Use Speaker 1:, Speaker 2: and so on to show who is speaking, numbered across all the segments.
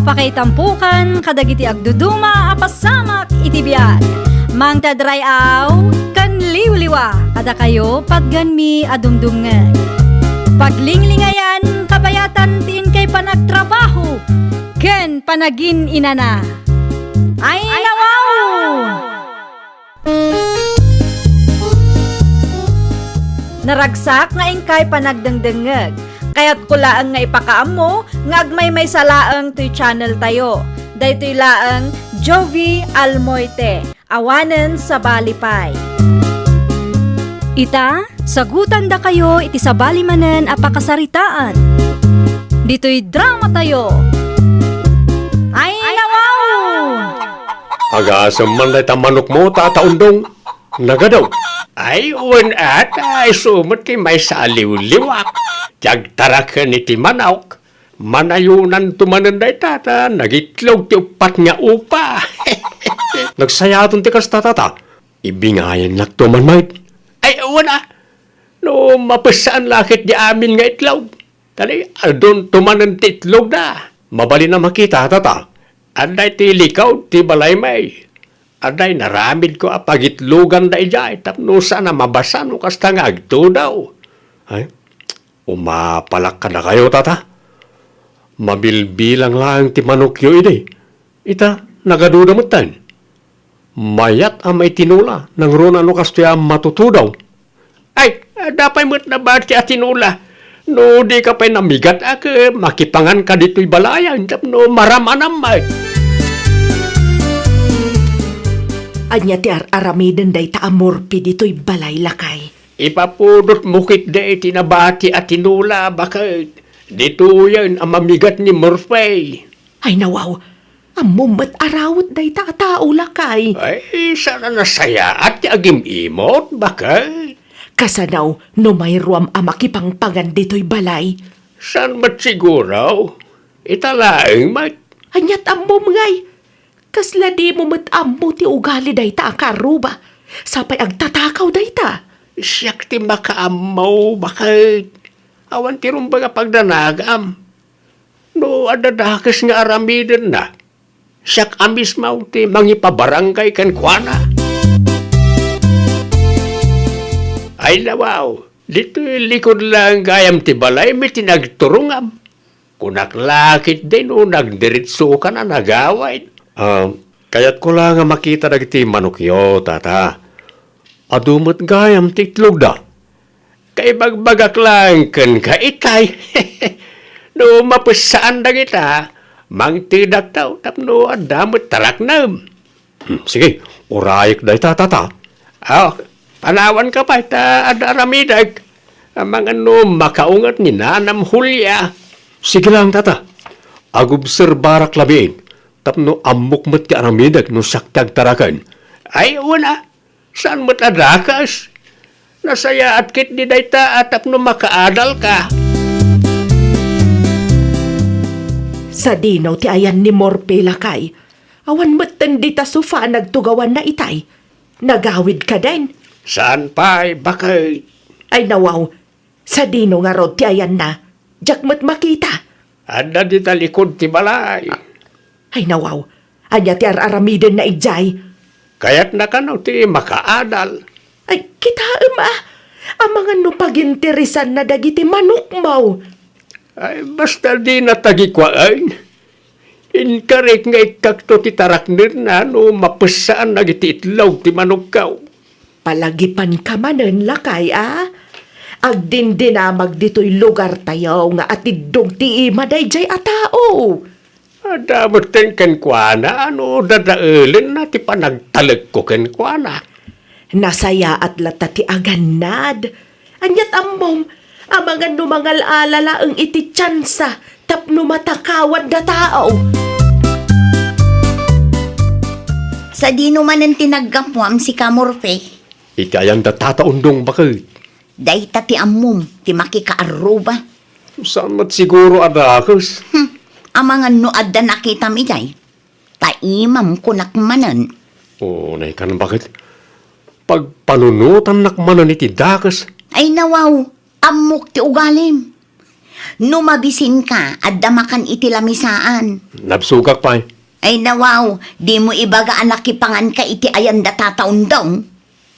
Speaker 1: Apakaitampukan, kadagiti agduduma, apasamak itibiyag. Mang tadrayaw, kan liwliwa, kada kayo pagganmi adumdumngan. Paglinglingayan, kabayatan tiin kay panagtrabaho, ken panagin inana. Ay nawaw! Naragsak nga ingkay panagdengdengeg. Kaya't kulaang nga ipakaam mo, nga agmay may salaang to'y channel tayo. Daytoy laang Jovi Almoite, awanen sa balipay. Ita, sagutan da kayo iti sa balimanen apakasaritaan. Dito'y drama tayo. Ay nawaw!
Speaker 2: Agasam man na manok mo, tataundong. Nagadaw. Ay, at ay sumot ti may saliw-liwak. Tiyagtarakan iti manawk. Manayunan tumanan day tata, nagitlog ti upat nga upa. Nagsayaton ti kas tatata. Ibingayan nak tuman mait. Ay, wala. No, mapasaan lakit di amin nga itlog. Tali, adon tumanan ti itlog na. Mabali na makita tata. Anday ti likaw ti balay may. Aday naramid ko apagitlugan da ijay, tapno sana mabasa no kasta nga agto daw. Ay, umapalak ka na kayo, tata. Mabilbilang lang ti manokyo ide. Ita, nagaduda mo tan. Mayat ang may tinula, nang runa no kasta matutudaw. Ay, dapay mo't na ba ti tinula? No, di ka pa'y namigat makipangan ka dito'y balayan, tapno maramanam ay.
Speaker 3: Anya ti aramiden day ta amorpi dito'y balay lakay.
Speaker 2: Ipapudot mukit day tinabati at tinula bakit dito yan ang mamigat ni Murphy.
Speaker 3: Ay nawaw, amumat arawat day ta tao lakay.
Speaker 2: Ay, sana nasaya at agim imot bakit?
Speaker 3: Kasanaw no may ruam amakipangpangan dito'y balay.
Speaker 2: San mat siguro? Italaeng mat.
Speaker 3: Anyat amom ngay. Kasla di mo matammo ti ugali day ta akaruba. Sapay agtatakaw day ta.
Speaker 2: Siyak ti makaamaw bakit? Awan ti rumbaga pagdanagam. No, adadakas nga aramiden na. Siyak amis mau ti mangipabarangay kan kuana. Ay nawaw, dito likod lang gayam ti balay may tinagturungam. Kunaklakit din o nagdiritso ka na nagaway. Kaya't ko lang nga makita dagiti manukyo, tata. Adumot gayam ti itlog da. Kay bagbagak lang kan kaitay. No, mapasaan da kita, mang tidak tao, tapno adamot taraknam. Sige, urayik da ita, tata. Panawan ka pa, ita adaramidag. Mga no, makaungat ni Nanam Hulya. Sige lang, tata. Agobserbarak labiin. Tapno amok mo't ti aramidag no saktag tarakan. Ay, wala. Saan mo't adakas? Nasaya at kit di dayta at tapno makaadal ka.
Speaker 3: Sa dinaw ti ayan ni Morpe lakay. Awan matan di ta sufa nagtugawan na itay. Nagawid ka din.
Speaker 2: Saan pa ay bakit?
Speaker 3: Ay nawaw, sa dino nga rod ti ayan na. Diyak mo't makita.
Speaker 2: Anda di talikod ti balay.
Speaker 3: Ay nawaw, anya ti aramiden na ijay.
Speaker 2: Kaya't nakanaw ti makaadal.
Speaker 3: Ay, kita ang mga nupaginterisan na dagiti manok mau.
Speaker 2: Ay, basta di natagikwaan. Inkarek nga ikakto ti taraknir na no mapasaan na iti itlog ti manok
Speaker 3: Palagipan ka manen lakay, Agdindinamag dito'y lugar tayo nga atidog ti ima dayjay a tao.
Speaker 2: Adamot ten ken kuana, dadaelin na ti panagtalag ko ken kuana.
Speaker 3: Nasaya at lata ti aganad. Anyat ammom, amangan numangal alala ang iti tsansa, tapno matakawan da tao.
Speaker 4: Sa di naman ang tinaggapuam si Kamorfe.
Speaker 2: Ikayan da tataundong bakit?
Speaker 4: Day ta ti ammum, ti makikaaruba.
Speaker 2: Saan mat siguro adakas?
Speaker 4: Amangan no adda nakita mi jay. Taimam kunakmanan.
Speaker 2: Nay kan bakit? Pag panunutan nakmanan iti dakas.
Speaker 4: Ay nawaw, amok ti ugalim. Numabisin ka, adda makan iti lamisaan.
Speaker 2: Nabsugak pa.
Speaker 4: Ay nawaw, di mo ibaga anak kipangan ka iti ayan da tataundong.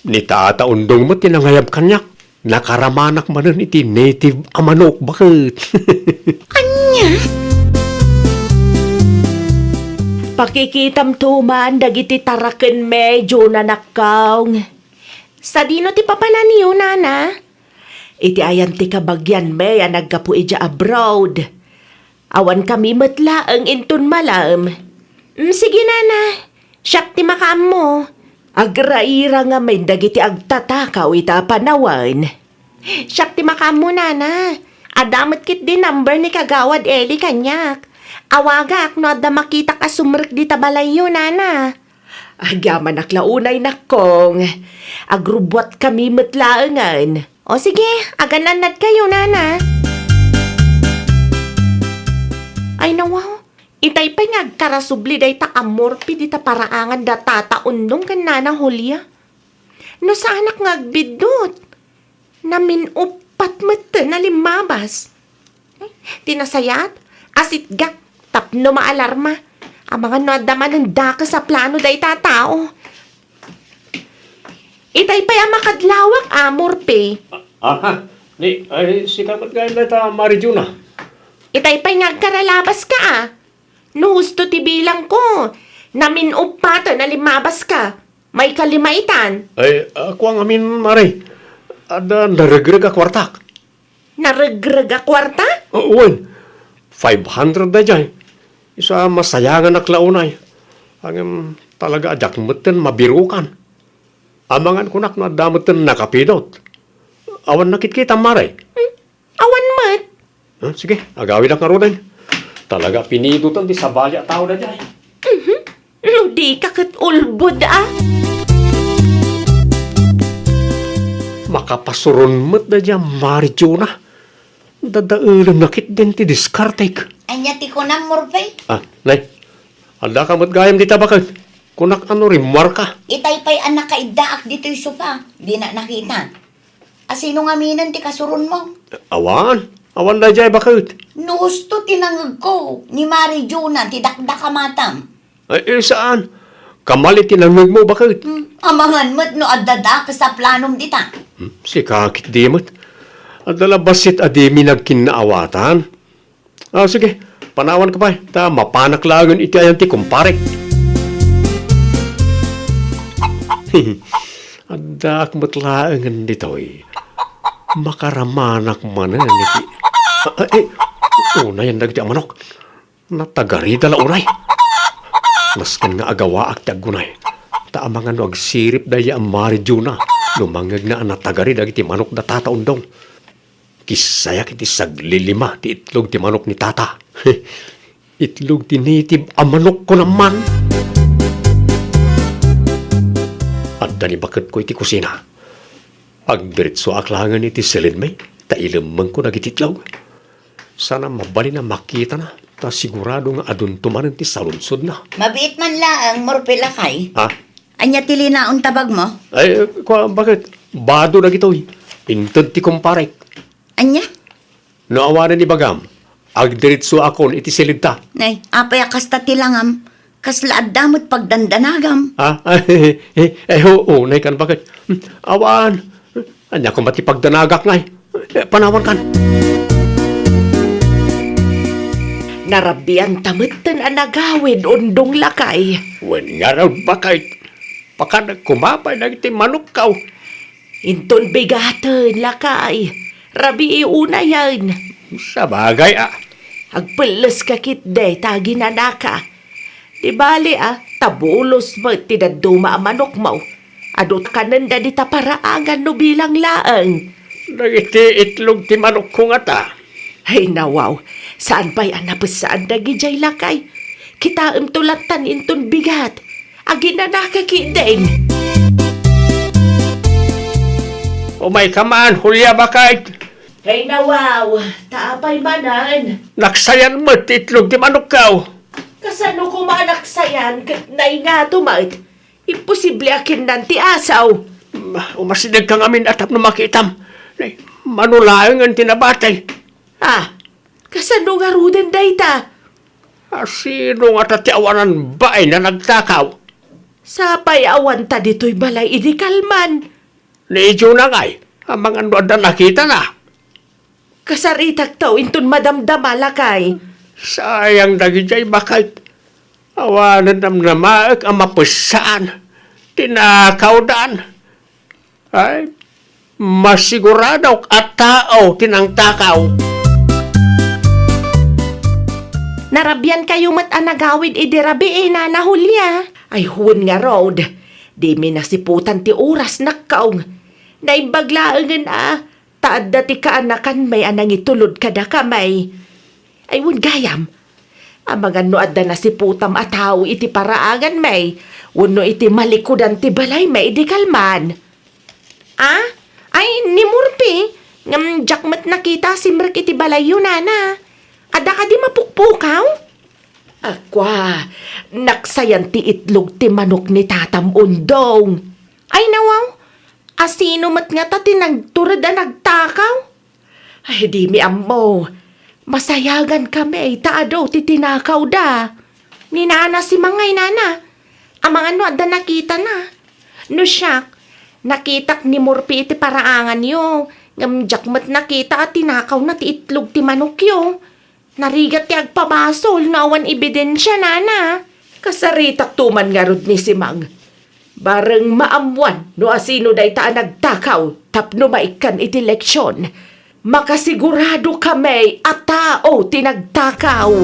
Speaker 2: Ni tataundong mo tinangayab kanyak. Nakaramanak manan iti native amanok. Bakit?
Speaker 4: Anya?
Speaker 3: Pakikitam tuman dagiti taraken medyo nanakaw. Sa dino ti papananiyo, nana? Iti ayan ti kabagyan me ang nagkapu ija abroad. Awan kami matlaang intun malam. Sige, nana. Siyak ti makam mo. Agraira nga may dagiti agtatakaw ita panawan. Siyak ti makam mo, nana. Adamot kit di number ni Kagawad Eli kanyak. Awagak no adda makita ka sumrek di tabalayo, nana. Agyaman aklaunay nakong. Agrubwat kami matlaangan. O sige, agananad kayo, nana. Ay nawaw, itay pa nga karasubli day ta amorpi di ta paraangan da tataundong kan nana Julia. No sa anak ngagbidot. Namin upat mata na limabas. Tinasayat, asit gak, tapno maalarma. Ang mga nadaman ng daka sa plano day tatao. Itay pa yung makadlawak, amorpi.
Speaker 2: Aha, ay, sikapat kayo na ita Marijuna.
Speaker 3: Itay pa nga karalabas ka ah. No husto ti bilang ko. Namin upato na limabas ka. May kalimaitan.
Speaker 2: Ay, ako ang amin, Mari. Ada naragrag a kwartak.
Speaker 3: Naragrag a kwarta?
Speaker 2: Uwan, 500 na dyan. Isa masayangan na klaunay. Ang talaga ajak mutin mabirukan. Amangan kunak na damutin nakapidot. Awan nakikita, Mari.
Speaker 3: Awan mat.
Speaker 2: Sige, agawin ang karunan. Talaga pinidutan di sa balya tao na dyan.
Speaker 3: No di kakit ulbod ah.
Speaker 2: Makapasuron mo't na dyan, Marijuna. Dadaulang nakit din ti diskartek.
Speaker 4: Anya ti ko na morpe.
Speaker 2: Nay, anda ka mo't gayam di tabakag. Kunak ano rin, marka.
Speaker 4: Itay pa'y anak ka idaak dito'y sopa. Di na nakita. Asino nga minan ti kasuron mo?
Speaker 2: Awan na dyan, bakit?
Speaker 4: No gusto tinangag ko. Ni Mari Juna, ti dakdaka matam.
Speaker 2: Ay, saan? Kamali tinangag mo, bakit?
Speaker 4: Amangan mo't no adada ka sa planom dita.
Speaker 2: Si kakit di mo't. Adala basit adimi nagkinaawatan. Sige, panawan ka pa. Ta mapanaklagan iti ayan ti kumparek. Adak matlaangan dito'y. Makaramanak manan iti. Unay ang nagdi amanok. Natagari dala unay. Maskan nga agawa ak tagunay. Taamangan no agsirip daya ang Marijuna. Lumangag na ang natagari dagiti manok na tataundong. Kisayak iti saglilima ti itlog ti manok ni tata. Itlog ti native ang manok ko naman. At dani bakit ko iti kusina. Agdiritso aklangan iti silid may. Tailamang ko nagititlog. Sana mabali na makita na. Ta sigurado nga adun tumanan ti salunsod na.
Speaker 4: Mabiit man laang morpe lakay.
Speaker 2: Ha?
Speaker 4: Anya ti linaon tabag mo?
Speaker 2: Ay, bakit? Bado na gito'y. Intod ti kumparek.
Speaker 4: Anya?
Speaker 2: Naawanan ni Bagam. Agdiritso akon iti silid ta.
Speaker 4: Nay, apay kasta tilangam. Kaslaad damot pagdandanagam.
Speaker 2: Ha? Oo, nay kan bakit? Awan. Anya kung mati pagdanagak ngay. Panawan kan.
Speaker 3: Narabian tamutan ang nagawid undong lakay.
Speaker 2: Wen nga raw bakit? Paka nagkumapay na iti manok kaw.
Speaker 3: Inton bigaton lakay. Rabi iuna yan.
Speaker 2: Sa bagay
Speaker 3: Agpeles ka kitde tagi na naka. Di bali tabulos mo tinaduma ang manok mo. Adot ka nanda di ta paraangan no bilang laang.
Speaker 2: Nagiti itlog ti manok ko nga ta.
Speaker 3: Ay nawaw, saan pa'y anapasaan na gijay lakay? Kita tulatan inton bigat. Agi na nakakideng.
Speaker 2: O may kaman, Julia bakit?
Speaker 3: Ay nawaw, taapay manan.
Speaker 2: Naksayan mo ti itlog ti manok kaw.
Speaker 3: Kasano kumanak sayan kat nay nga tumat. Imposible akin nanti asaw.
Speaker 2: Umasidag kang amin atap na makitam. Manulaang ang tinabatay.
Speaker 3: Kasano nga ruden dayta?
Speaker 2: Sino nga tatiawanan ba ay na nagtakaw?
Speaker 3: Sa payawan ta dito'y balay idikalman.
Speaker 2: Ni Juna ngay, ang mga nuad na nakita na.
Speaker 3: Kasaritak tao intun madamdama lakay.
Speaker 2: Sayang dagi jay bakit. Awanan nam na maag ang mapusaan. Tinakaw daan. Ay, masigurado at tao tinangtakaw.
Speaker 3: Narabyan kayo mat anagawid idirabi na Julia. Ay huwon nga road. Di minasiputan ti oras nakkaong. Naimbaglaangan taad dati kaanakan may anang itulod kada kamay. Ay wun gayam. Ang mga noad na nasiputam at tao iti paraangan may. Wano iti malikudan ti balay may idikalman. Ay ni Murpi. Ngam jakmat nakita simrek iti balay yun nana. Ada ka di mapukpukaw? Akwa, naksayan ti itlog ti manok ni Tatam Undong. Ay nawaw, asino mat nga ta tinagturad na nagtakaw? Ay di mi ammo, masayagan kami taado ti tinakaw da. Ni nana si mangay nana, ang mga ano da nakita na. No siyak, nakitak ni Murpi iti paraangan yo. Ngamjak mat nakita at tinakaw na ti itlog ti manok yo. Narigat ti agpabasol na awan ebidensya nana. Kasaritak tuman nga rod ni si Mag. Bareng maamuan no asino day taan nagtakaw tapno maikan iti leksyon. Makasigurado kami at tao tinagtakaw.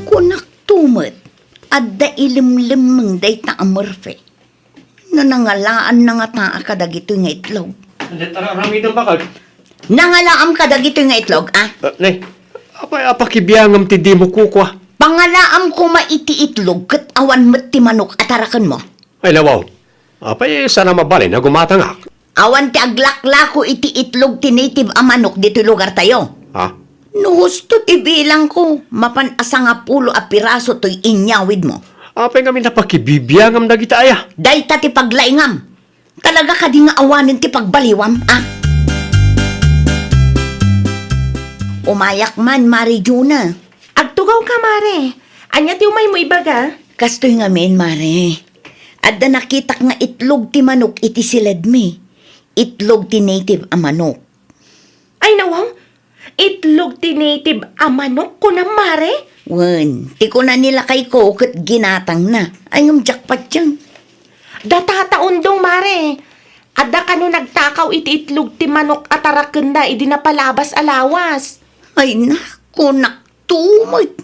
Speaker 4: Kunak tumet, adda ilimlimang day ta amurfe. Nanangalaan na nga taa kadagito nga itlog.
Speaker 2: Hindi tara rami na bakal.
Speaker 4: Nangalaam kadagito nga itlog,
Speaker 2: Ne, apakibiyangam ti di mo kukwa.
Speaker 4: Pangalaam ko maiti itlog kat awan met ti manok atarakan mo.
Speaker 2: Ay lawaw, sana mabalin na gumatangak.
Speaker 4: Awan ti aglakla ko iti itlog ti native a manok dito lugar tayo.
Speaker 2: Ha?
Speaker 4: No gusto ti bilang ko, mapanasa nga pulo a piraso to'y inyawid mo.
Speaker 2: Apay kami napakibibiyangam na kita aya.
Speaker 4: Day ta ti paglaingam. Talaga ka di nga awanin ti pagbaliwam, Umayak man, Mari Juna.
Speaker 3: Agtugaw ka, Mare. Anya ti umay mo ibaga?
Speaker 4: Kastoy nga men, Mare. Adda nakitak nga itlog ti manok iti silad mi. Itlog ti native a manok.
Speaker 3: Ay nawang, itlog ti native a manok ko na, Mare?
Speaker 4: Wen, ti ko na nila kay ko kat ginatang na. Ay yung jackpot yan.
Speaker 3: Datataon dong, Mare. Adda ka no nagtakaw iti itlog ti manok at araken na idi napalabas alawas.
Speaker 4: Ay naku, naktumot.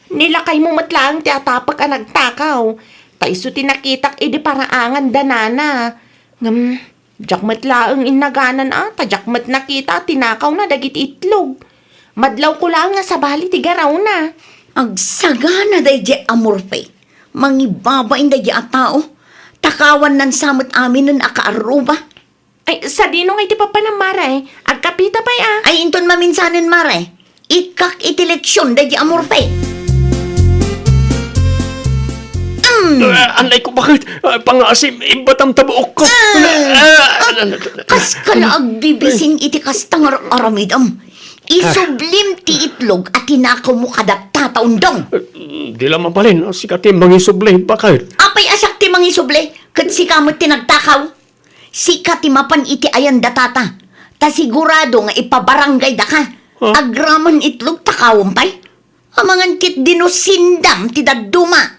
Speaker 3: Nilakay mo matlaang ti atapak a nagtakaw. Taiso ti nakitak idi paraangan danana. Ngam, jakmat laang inaganan jakmat nakita tinakaw na dagit itlog. Madlaw ko lang nga sa bali ti garaw na.
Speaker 4: Agsagana day di amorpe. Mangibabain day di a tao. Takawan nan samot amin nun akaaruba.
Speaker 3: Ay, sa dinong iti papanamara agkapita pa
Speaker 4: Ay inton maminsanin, Mare. Ikak iti leksyon day di amorpe.
Speaker 2: Anay ko bakit? Pangasim, ibatam tabuok ko.
Speaker 4: Kas ka na agbibising iti kastangar aramidam. Isublim ti itlog at tinakaw mo kada tataundong.
Speaker 2: Di lang mabalin, sikati mangisubli, bakit?
Speaker 4: Apay asak ti mangisuble, kat sikamot tinagtakaw. Sikati mapan iti ayan datata. Ta sigurado nga ipabarangay da ka. Agraman itlog takawam pay. Amangan kit dinosindam ti daduma.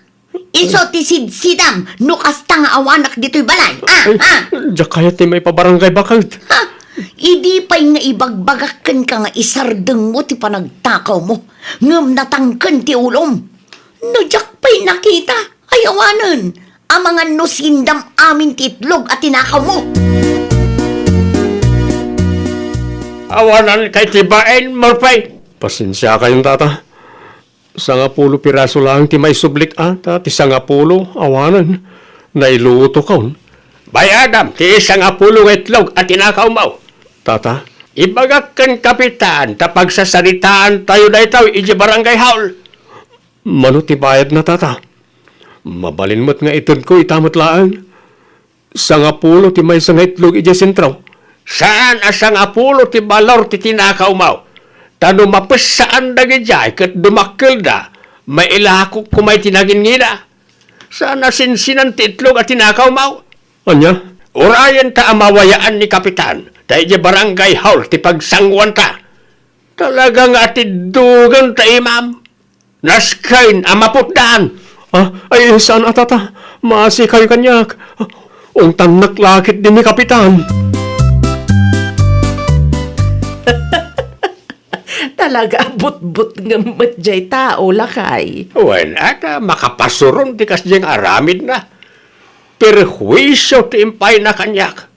Speaker 4: Iso ti sidsidam, nukas nga awanak dito'y balay.
Speaker 2: Diyak kaya ti may pabarangay, bakit?
Speaker 4: Idi pa'y nga ibagbagakan ka nga isardeng mo ti panagtakaw mo. Ngam natangkan ti ulom. No, diyak pa'y nakita. Ay awanan. Ang mga nusindam amin ti itlog at tinakaw mo.
Speaker 2: Awanan kay tibain, Marpay. Pasensya kayong tata. 10 piraso lang ti may sublik ti 10 awanan. Nailuto kaon. Bay Adam, ti 10 nga itlog at tinakaw mo. Tata, ibagak kan kapitan tapag sasaritaan tayo na itaw iji barangay haul. Mano ti bayad na tata? Mabalin mo't nga itod ko itamot laan. 10 ti may nga itlog iji sentraw. Saan asang apulo ti balor ti tinakaw mo? Tano mapes saan dagijay kat dumakkel da, may ilakok kumay tinagin ngina. Saan asinsinan ti itlog at tinakaw mo? Anya? Urayan ta amawayaan ni Kapitan, tayo di barangay hall ti pagsangwan ta. Talagang atidugan ta imam. Naskain amaputdaan.
Speaker 5: Ay, saan atata? Masikay kanyak. Ung tanak lakit din ni Kapitan.
Speaker 3: Talaga but-but nga matjay tao lakay.
Speaker 2: Wen, ata makapasuron ti kasdyang aramid na. Perhuisyo ti impay na kanyak.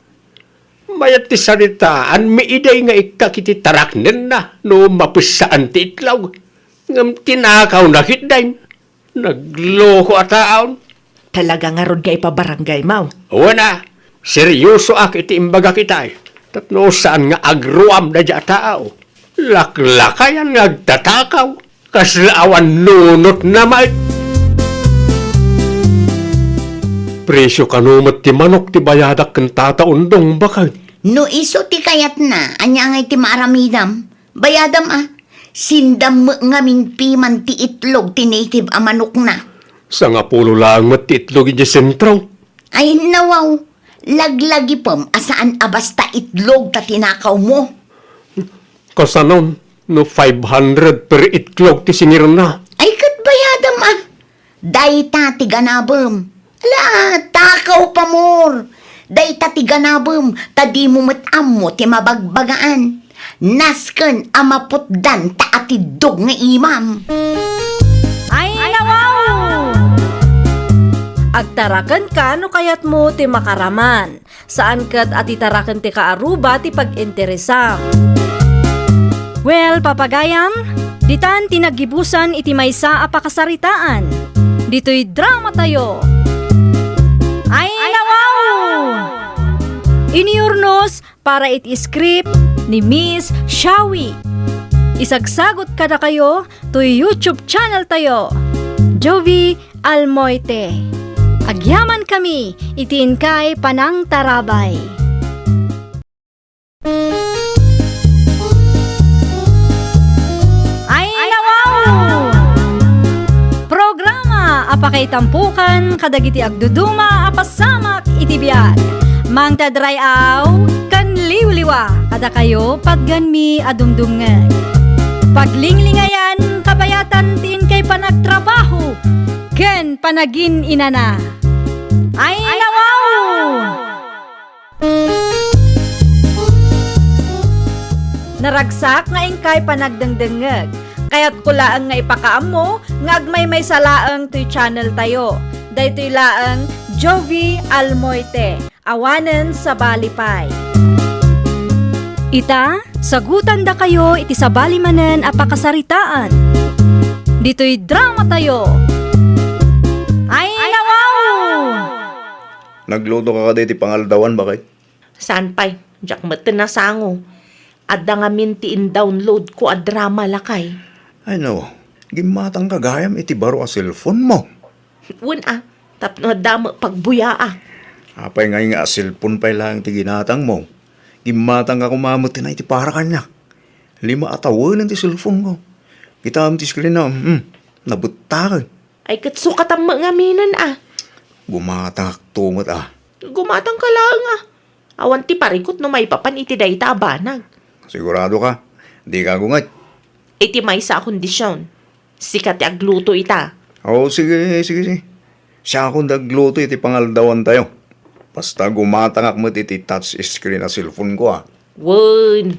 Speaker 2: Mayat ti saritaan, miiday nga ikakiti taraknen na, no mapisaan ti itlaw. Ngam tinakaw na hitday. Nagloko at taon.
Speaker 3: Talaga nga ron nga ipabarangay mo.
Speaker 2: Wana, seryoso ak iti imbaga kitay. Tatno saan nga agruam na dya tao. Laklakayan nga agtatakaw. Kaslaawan nunot na may.
Speaker 5: Presyo kanumat ti manok ti bayadak kan tataundong bakay.
Speaker 4: No iso ti kayat na, anya ngay ti maaramidam. Bayadam sindam mo nga piman ti itlog ti native a manok na.
Speaker 5: Sa nga pulo lang matitlog di sentro.
Speaker 4: Ay nawaw, laglagi pom asaan abasta itlog ta tinakaw mo.
Speaker 5: Kasanon, no 500 per itlog ti sinir na.
Speaker 4: Ay kat bayadam Day ta ti ganabem. Ala, takaw pa more. Day ta ti ganabem, tadi mo matam mo ti mabagbagaan. Nasken amaputdan ta atidog nga imam.
Speaker 1: Ay, nawaw! Agtarakan ka no kayat mo ti makaraman. Saan kat atitarakan ti kaaruba ti pag-interesam. Well, papagayam, ditan tinagibusan iti maysa a pakasaritaan. Dito'y drama tayo. Ay, nawaw! Iniurnos para iti script ni Miss Shawi. Isagsagot ka na kayo to YouTube channel tayo, Jovi Almoite. Agyaman kami, itiin kay Panang Tarabay. Ay, nawaw! Programa apakay tampukan kadagiti agduduma apasamak iti biag. Mang tadrayaw kan liwliwa kada kayo pagganmi adumdumngeg. Paglinglingayan kabayatan tiin kay panagtrabaho ken panagin inana. Ay, nawaw! Naragsak nga ingkay panagdengdengeg. Kaya't kulaan nga ipakaam mo nga agmay may salaang to'y channel tayo. Daytoy laang Jovi Almoite. Awanen sa Balipay. Ita, sagutan da kayo iti sabali manen apakasaritaan. Dito'y drama tayo. Ay, nawaw!
Speaker 6: Nagluto ka ka ti pangaldawan bakay?
Speaker 3: Saan pa'y? Diyak matan na sango. Adda nga mintiin download ko a drama lakay.
Speaker 6: Ay no, gimatang kagayam iti baro a cellphone mo.
Speaker 3: Tapno damo pagbuya
Speaker 6: Apay nga cellphone pa'y lang ti ginatang mo. Gimatang ka kumamot na iti para kanya. 5 atawanan ti cellphone ko. Kita am ti screen na, nabutakan.
Speaker 3: Ay katsukat ang mga minan
Speaker 6: Gumatang aktungot
Speaker 3: Gumatang ka lang Awan ti parikot no may papan iti day tabanag.
Speaker 6: Sigurado ka, di ka gungat.
Speaker 3: Iti may sa kondisyon. Sikat ti agluto ita.
Speaker 6: Oo, sige. Siya akong nagluto iti pangaldawan tayo. Basta gumatang akmat iti touch screen na cellphone ko
Speaker 3: Wun.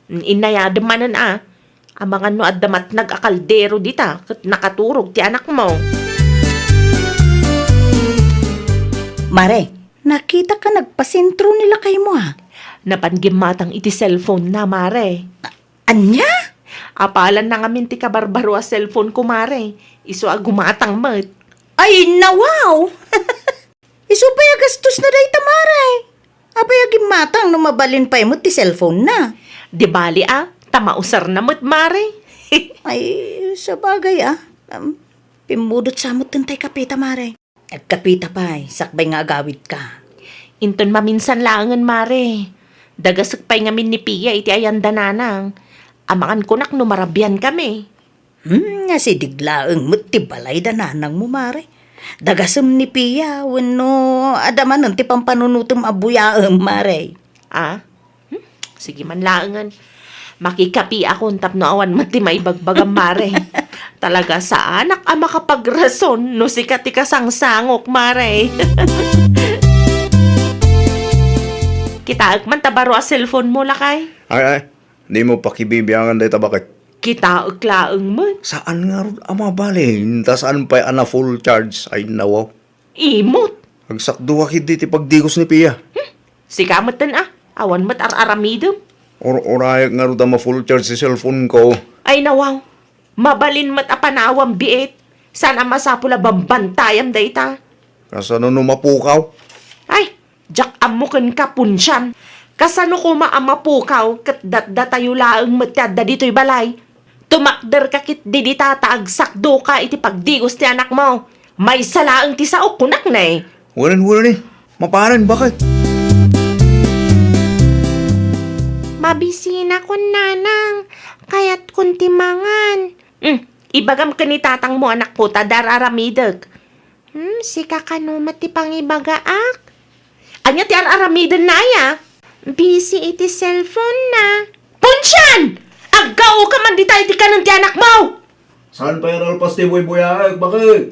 Speaker 3: Inayadamanan Ang mga no adamat nag-akaldero dita kat nakaturog ti anak mo.
Speaker 7: Mare, nakita ka nagpasentro nila kay mo
Speaker 3: Napanggimatang iti cellphone na, mare.
Speaker 7: Anya?
Speaker 3: Apalan na nga minti ka barbaro a cellphone ko, mare. Iso gumatang mat.
Speaker 7: Ay, nawaw! Isupaya gastos na day tamare. Apaya gimatang no mabalin pa mo ti cellphone na.
Speaker 3: Di bali tamausar na mat, mare.
Speaker 7: Ay, sa bagay pimudot sa mo tintay kapita mare. Agkapita pa sakbay nga agawid ka.
Speaker 3: Inton maminsan langan, mare. Dagasag pa'y ngamin ni Pia iti ayan dananang. Amangan ko nak numarabyan kami.
Speaker 7: Nga si diglaang mo't ti balay dananang mo, mare. Dagasam ni Pia, wano adaman ti pampanunutom abuyaam, mare.
Speaker 3: Ah? Sige man laangan. Makikapi ako tapno awan mati maibagbagang mare. Talaga sa anak ang makapagrason no sikat ti kasangsangok, mare. Kitaag man tabaro a cellphone mo lakay.
Speaker 6: Ay, di mo pakibibiyangan day tabakit.
Speaker 3: Kitaag laang man.
Speaker 6: Saan nga ron ama balin? Ta saan pa'y ana full charge? Ay nawaw.
Speaker 3: Imot.
Speaker 6: Agsakdo ka kiti ti pagdigos ni Pia.
Speaker 3: Sikamat tan awan mat ar-aramidom.
Speaker 6: Orayak nga ron ma full charge si cellphone ko.
Speaker 3: Ay nawaw. Mabalin mat apanawang biit. Sana masapula bambantayam dayta.
Speaker 6: Kasano no mapukaw?
Speaker 3: Ay, jak amukin ka punsyan. Kasano ko maamapukaw kat datdatayo laang matyada dito'y balay. Tumakder ka kit di tataag sakdo ka iti pagdigos ti anak mo. May salaang ti saok kunak na eh.
Speaker 6: Walan eh. Maparan, bakit?
Speaker 3: Mabisina ko nanang, kaya't kuntimangan. Ibagam ka ni tatang mo anak ko, tadararamidag. Si kakanumat ti pangibagaak. Anya ti araramidan na ya? Busy iti cellphone na. Punsyan! Aggaw ka man di tayo ti kanan ti anak mo!
Speaker 6: Saan pa yung alpas ti buhay-buhay? Bakit?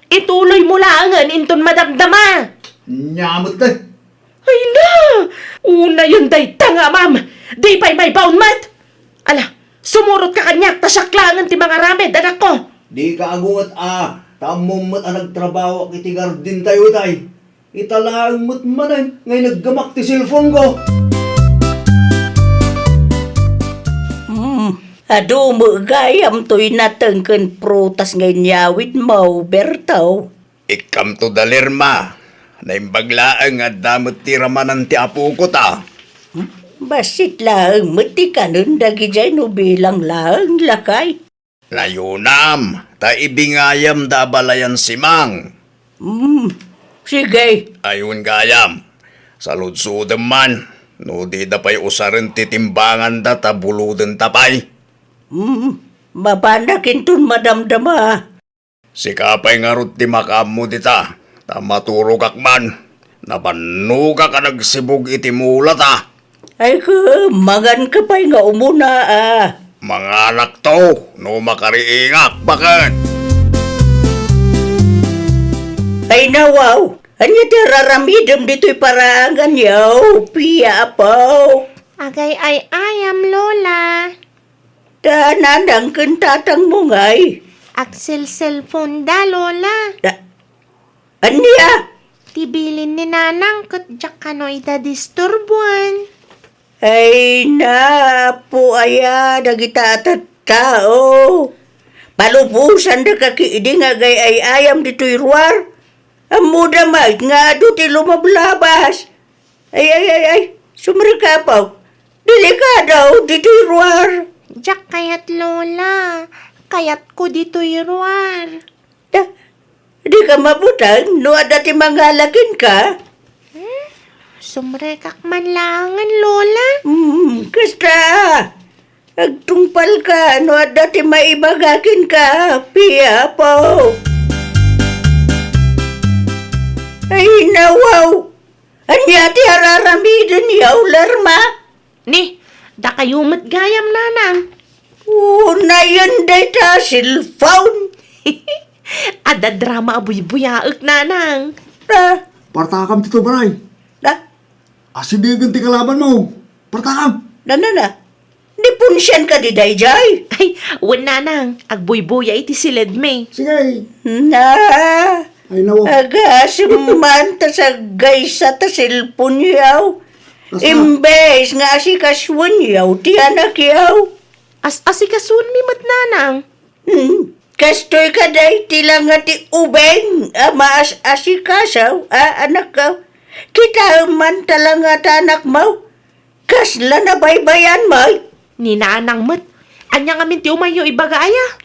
Speaker 3: Ituloy mo laangan inton madamdama.
Speaker 6: Nyamot na.
Speaker 3: Ay na! Una yun day tanga, ma'am. Di pa'y may baon mat. Ala, sumurot ka kanyak, tasyaklangan ti mga ramed, anak ko.
Speaker 6: Di ka agungat tamong mat ang nagtrabaho kiti garden tayo tay. Italaang mat manan, ngay naggamak ti cellphone ko.
Speaker 7: Ado mo gayam to'y natangkan prutas ngay nyawit mo, Bertaw.
Speaker 6: Ikam to dalirma. Naimbaglaang at damot ti ramanan ti apo ko ta.
Speaker 7: Basit lang, mati ka nun dagi dyan no bilang lang lakay.
Speaker 6: Layunam, ta ibingayam da balayan simang.
Speaker 7: Sige,
Speaker 6: Ayun gayam, sa ludsudem man, no di da pa'y usarin titimbangan da tabuluden tapay.
Speaker 7: mapanakin tun madamdama.
Speaker 6: Sikapay nga rut ti makam mo dita, ta maturog akman, napanuga ka nagsibog iti mulat
Speaker 7: Ay ka, mangan ka pa'y nga umuna
Speaker 6: Mga anak to, no makariingak, bakit?
Speaker 7: Ay nawaw, anya ti raramidam dito'y parangan yaw, Pia apaw.
Speaker 3: Agay ay ayam, Lola.
Speaker 7: Tananang kantatang mo ngay.
Speaker 3: Axel cellphone da, Lola.
Speaker 7: Anya?
Speaker 3: Tibilin ni nanang kat jak kano ita disturbuan.
Speaker 7: Ay na po aya dagita tao. Palupusan da kakiidi nga gay ay ayam dito'y ruwar. Amo damay nga do ti lumablabas. Ay, sumrikapaw. Delikadaw dito'y ruwar.
Speaker 3: Jak kayat, Lola. Kayat ko dito'y ruwar.
Speaker 7: Di ka mabutang no ada ti mangalakin ka.
Speaker 3: Sumrekak man langan, Lola.
Speaker 7: Kasta. Agtungpal ka no ada ti maibagakin ka. Pia po. Ay nawaw. Anya ti hararamidin yaw larma.
Speaker 3: Ni, da kayo matgayam nanang.
Speaker 7: Na yun day ta cellphone.
Speaker 3: Ada drama abuy-buyaak nanang.
Speaker 6: Partakam tito baray. Asidigan ti kalaban mo. Partakam.
Speaker 7: Na. Di punsyan ka di dayjay.
Speaker 3: Ay, wan nanang. Agbuy-buya iti silid me.
Speaker 6: Sige.
Speaker 7: Na.
Speaker 6: Ay nawa.
Speaker 7: Agasiman ta sa gaysa ta cellphone yaw. Imbes nga si kaswan yaw ti anak yaw.
Speaker 3: Asikasun mi mat nanang.
Speaker 7: Kastoy ka day tilang nga ti ubeng maas asikasaw anak ka. Kita man talanga ta anak mo. Kasla na baybayan mo.
Speaker 3: Ni nanang mat. Anya nga minti umayo ibagaya.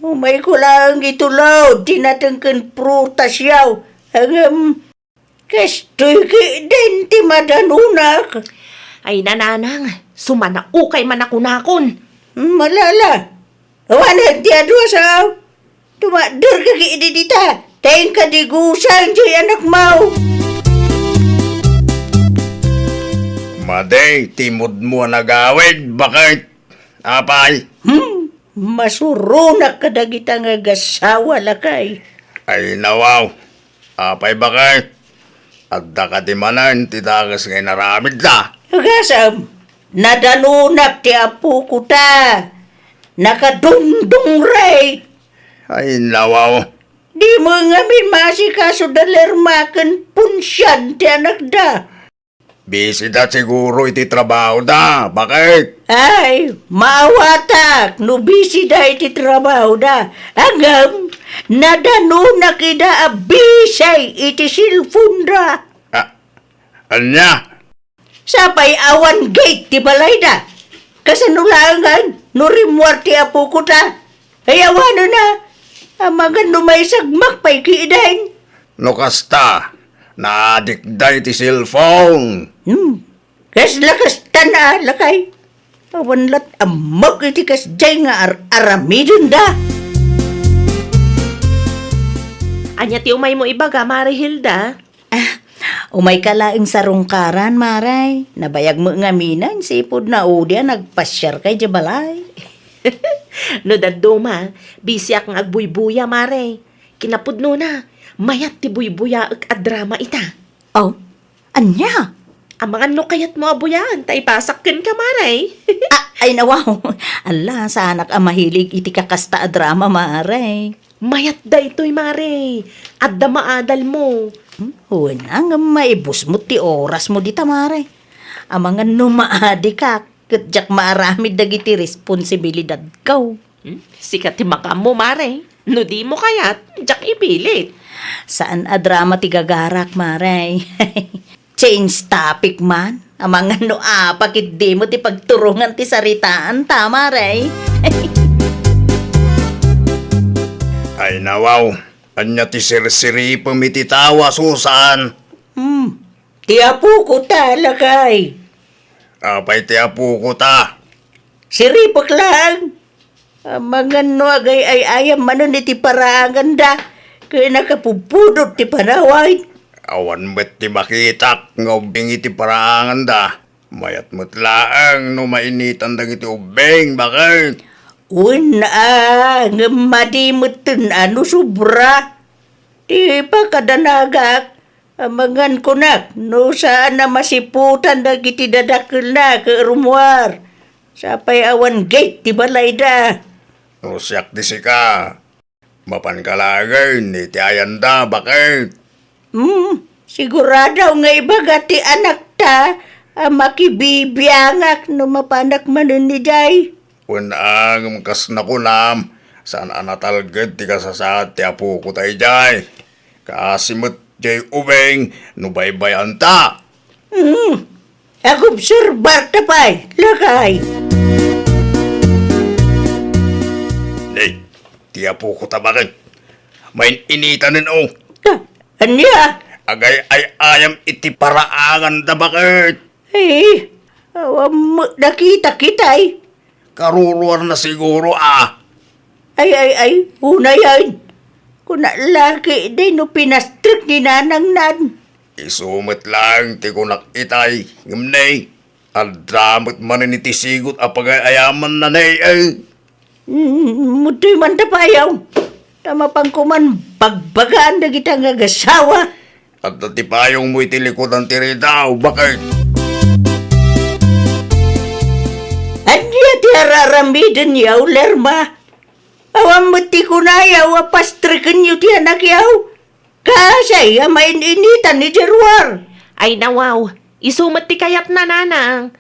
Speaker 7: Umay ko lang itulaw. Tinatangkan prutas yaw. Kastoy ki din ti madanunak.
Speaker 3: Ay nananang, sumana ukay man ako nakon.
Speaker 7: Malala. Awanan ti adwa sa tumadur ka ki dita. Tayin ka di gusang di anak mau.
Speaker 6: Maday, timod mo nagawid, bakit? Apay?
Speaker 7: Masurunak ka dagita nga gasawa lakay.
Speaker 6: Ay nawaw. Apay bakit? Adda ka di manan, titakas ngay naramid ta.
Speaker 7: Agasam, nadanunak ti apo ko ta. Nakadungdung ray.
Speaker 6: Ay nawaw.
Speaker 7: Di mo nga min masikaso dalermakan punsyan ti anak da.
Speaker 6: Busy da siguro iti trabaho da. Bakit?
Speaker 7: Ay, maawatak, no busy da iti trabaho da. Agam, nadanunak ida abisay iti cellphone da.
Speaker 6: Anya?
Speaker 7: Sapay awan gate ti balay da. Kasanulangan, no rimwar ti apo ko ta. Ay awano na, amagan no may sagmak pa'y kiidahin.
Speaker 6: No kasta, naadikday ti cellphone.
Speaker 7: Kas lakas tana, lakay. Awan lat amok iti kas jay nga aramidon da.
Speaker 3: Anya ti umay mo ibaga, Mari Hilda.
Speaker 7: Umay kalaing sarungkaran, maray. Nabayag mo nga minan, sipod na udya, nagpasyar kay jabalay.
Speaker 3: No daduma, bisyak nga agbuybuya, Mare. Kinapudno na, mayat ti buybuya ag adrama ita.
Speaker 7: Oh, anya?
Speaker 3: Amangan no kayat mo abuyan, tay pasakkin ka, Mare.
Speaker 7: Ay nawaw. Ala, sa anak ang mahilig iti kakasta a drama, maray.
Speaker 3: Mayat da ito'y, Mare. Adda maadal mo.
Speaker 7: Una nga maibus mo ti oras mo dita, maray. Amangan no maadi ka, katjak maaramid dagiti responsibilidad kaw.
Speaker 3: Sikat ti makam mo, Mare. No di mo kayat, jak ipilit.
Speaker 7: Saan a drama ti gagarak, maray? Change topic man. Amangan no pakit di mo ti pagturungan ti saritaan, tama, ray?
Speaker 6: Ay nawaw, anya ti sirsiri pamititawa susan.
Speaker 7: Ti apo ko talakay.
Speaker 6: Apay ti apo ko ta.
Speaker 7: Siripok lang. Amangan no agay ay ayam manon iti parangan da. Kaya nakapupudot ti panaway.
Speaker 6: Awan met ti makitak, nga ubing iti parangan da. Mayat mo't laang no mainitan dagiti ubing, bakit?
Speaker 7: Una, nga madimutun ano sobra. Di pa kadanagak. Amangan ko nak, no saan na masiputan dagiti dadakil na ka rumwar. Sapay awan gate ti balay da.
Speaker 6: No siyak di sika. Mapankalagay, ni ti ayanda, bakit?
Speaker 7: Sigurado nga ibaga ti anak ta, makibibiyangak no mapanak manon ni Day.
Speaker 6: Unang kas na kunam, saan anatalgad ti kasasat ti apo ko tayo jay. Kasimot jay ubeng, no baybayan ta.
Speaker 7: Ako obserbar ta pa'y, lakay.
Speaker 6: Nay, ti apo ko ta bakit? May initanin o.
Speaker 7: Anya?
Speaker 6: Agay ay ayam iti paraangan da bakit?
Speaker 7: Eh, awam nakita kitay.
Speaker 6: Karuruar na siguro
Speaker 7: Ay, una yan. Kung laki din no pinastrik ni nanang nan.
Speaker 6: Isumit lang ti kunak itay, ngumnay. Aldramot man iti sigot apagay ayaman na nay ay.
Speaker 7: Mutoy man tapayaw. Tama pang kuman bagbagaan na kita nga gasawa.
Speaker 6: At natipayong mo iti likodan ti ridaw, bakit?
Speaker 7: Anya ti araramidin yaw, Lerma. Awam mo ti kunayaw, apastrikan yu ti anak yaw. Kasay, amain-initan ni Jerwar.
Speaker 3: Ay nawaw, isumat ti kayat na nanang.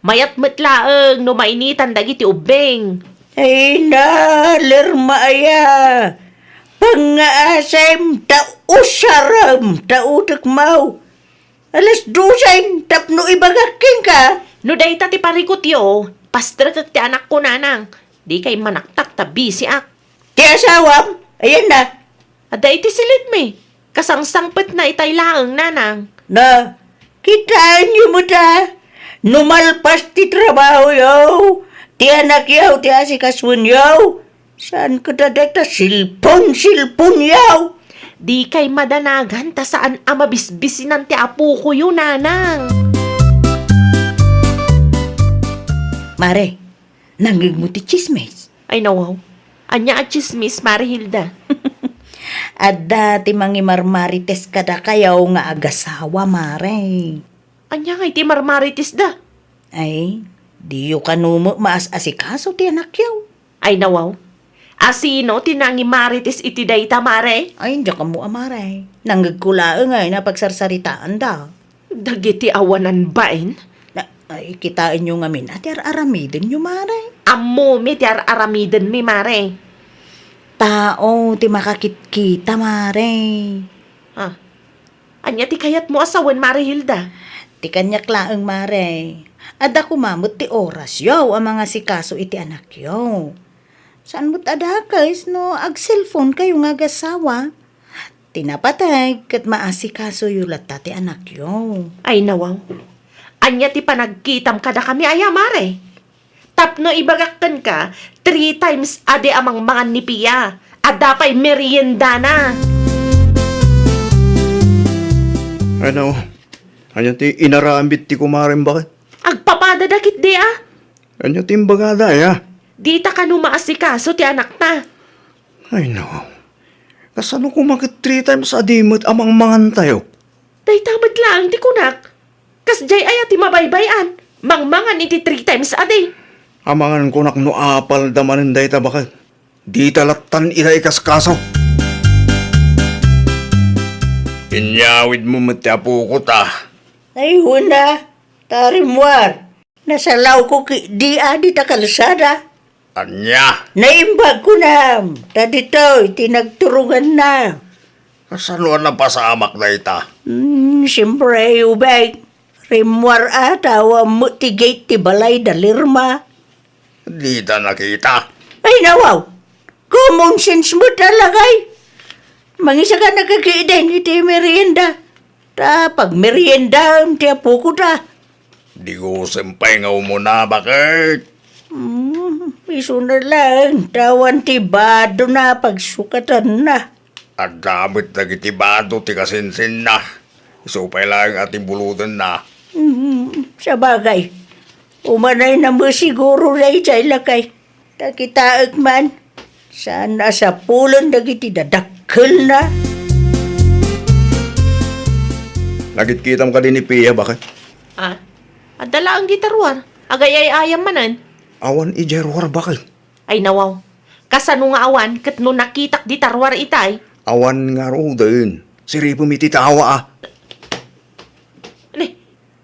Speaker 3: Mayat matlaeng no mainitan dagiti ubeng.
Speaker 7: Ay na, Lerma aya. Pangaasem ta usaram ta utak mau. Alas 12 tapno ibagaking ka.
Speaker 3: No day ti parikot yo, pastret ti anak ko nanang. Di kay manaktak ta busy ak.
Speaker 7: Ti asawam, ayan na.
Speaker 3: Ada iti silid me. Kasangsangpet na itay laang, nanang.
Speaker 7: Na, kitaan niyo mo ta. Numalpas ti trabaho yaw. Ti anak yaw, ti asikaswan yaw. Saan ka dadagta? Silpon yaw.
Speaker 3: Di kay madanagan ta saan amabisbisinan ti apo ko yun, nanang.
Speaker 7: Mare, nanggig mo ti chismes.
Speaker 3: Ay nawaw. Anya at chismis, Marihilda.
Speaker 7: At dati mangimarmarites kada kayaw nga agasawa, mare.
Speaker 3: Anya nga iti marmaritis da.
Speaker 7: Ay, di yu kanumo maas-asikaso ti anak yaw.
Speaker 3: Ay nawaw. Asino tinangi maritis iti dayta, mare?
Speaker 7: Ay, hindi ka mo amare. Nanggagkulaang ay napagsarsaritaan da.
Speaker 3: Dagiti awanan bain?
Speaker 7: Ay, kitain nyo nga min at aramidin nyo, mare.
Speaker 3: Ammo mi ti aramiden mi, mare.
Speaker 7: Tao, ti makakit-kita, mare.
Speaker 3: Ah. Anya ti kayat mo asawan, Marihilda?
Speaker 7: Ti kanyak laang, mare. Ada kumamot ti oras yaw ang mga sikaso iti anak yaw. Saan mo't ada kays no ag-cellphone kayo nga gasawa? Tinapatay kat maasikaso yulat ti anak yaw.
Speaker 3: Ay nawaw. Anya ti panagkitam kada kami, aya, mare. Tapno ibagakan ka, 3 times ade amang mga nipiya. Ada pa'y merienda na.
Speaker 6: Ano? Ano ti inarambit ti kumarin bakit?
Speaker 3: Agpapada dakit di ah.
Speaker 6: Ano ti imbagada ya?
Speaker 3: Di ta ka numaasikaso ti anak ta.
Speaker 6: Ay no. Kasano kumakit 3 times a day mo't amang mangan tayo?
Speaker 3: Day tamat lang, di kunak. Kas jay aya ti mabaybayan. Mangmangan iti 3 times a day.
Speaker 6: Amangan ko nak no apal damanin day ta bakit? Di talatan ina ikaskaso. Inyawid mo mati apo ko ta.
Speaker 7: Ay, huna. Tarimwar. Nasalaw ko di adi ta kalsada.
Speaker 6: Anya?
Speaker 7: Naimbag ko na. Tadito, tinagturungan na.
Speaker 6: Kasano na pasamak na ita?
Speaker 7: Siyempre, ubay. Rimwar ata, mo ti gate ti balay dalirma.
Speaker 6: Di ta nakita.
Speaker 7: Ay, nawaw. Common sense mo talagay. Mangisa ka nagkakiiden iti merienda. Ta, pag merienda, ti apo ko ta.
Speaker 6: Di ko sempay nga umuna bakit?
Speaker 7: Iso na lang, tawan ti bado na pagsukatan na.
Speaker 6: At gamit na kitibado ti kasinsin na. Isupay lang ating bulutan na.
Speaker 7: Sa bagay, umanay na mo siguro na itsay lakay. Takitaag man, sana sa pulon dagiti dadakkel na.
Speaker 6: Nagitkitam ka din ni Pia bakit?
Speaker 3: Ah, adala ang gitarwar. Agay ay ayam manan.
Speaker 6: Awan ijerwar bakit?
Speaker 3: Ay nawaw. Kasano nga awan, kat no nakitak di tarwar itay.
Speaker 6: Awan nga ro din. Si Ripo mititawa ah.
Speaker 3: Ano,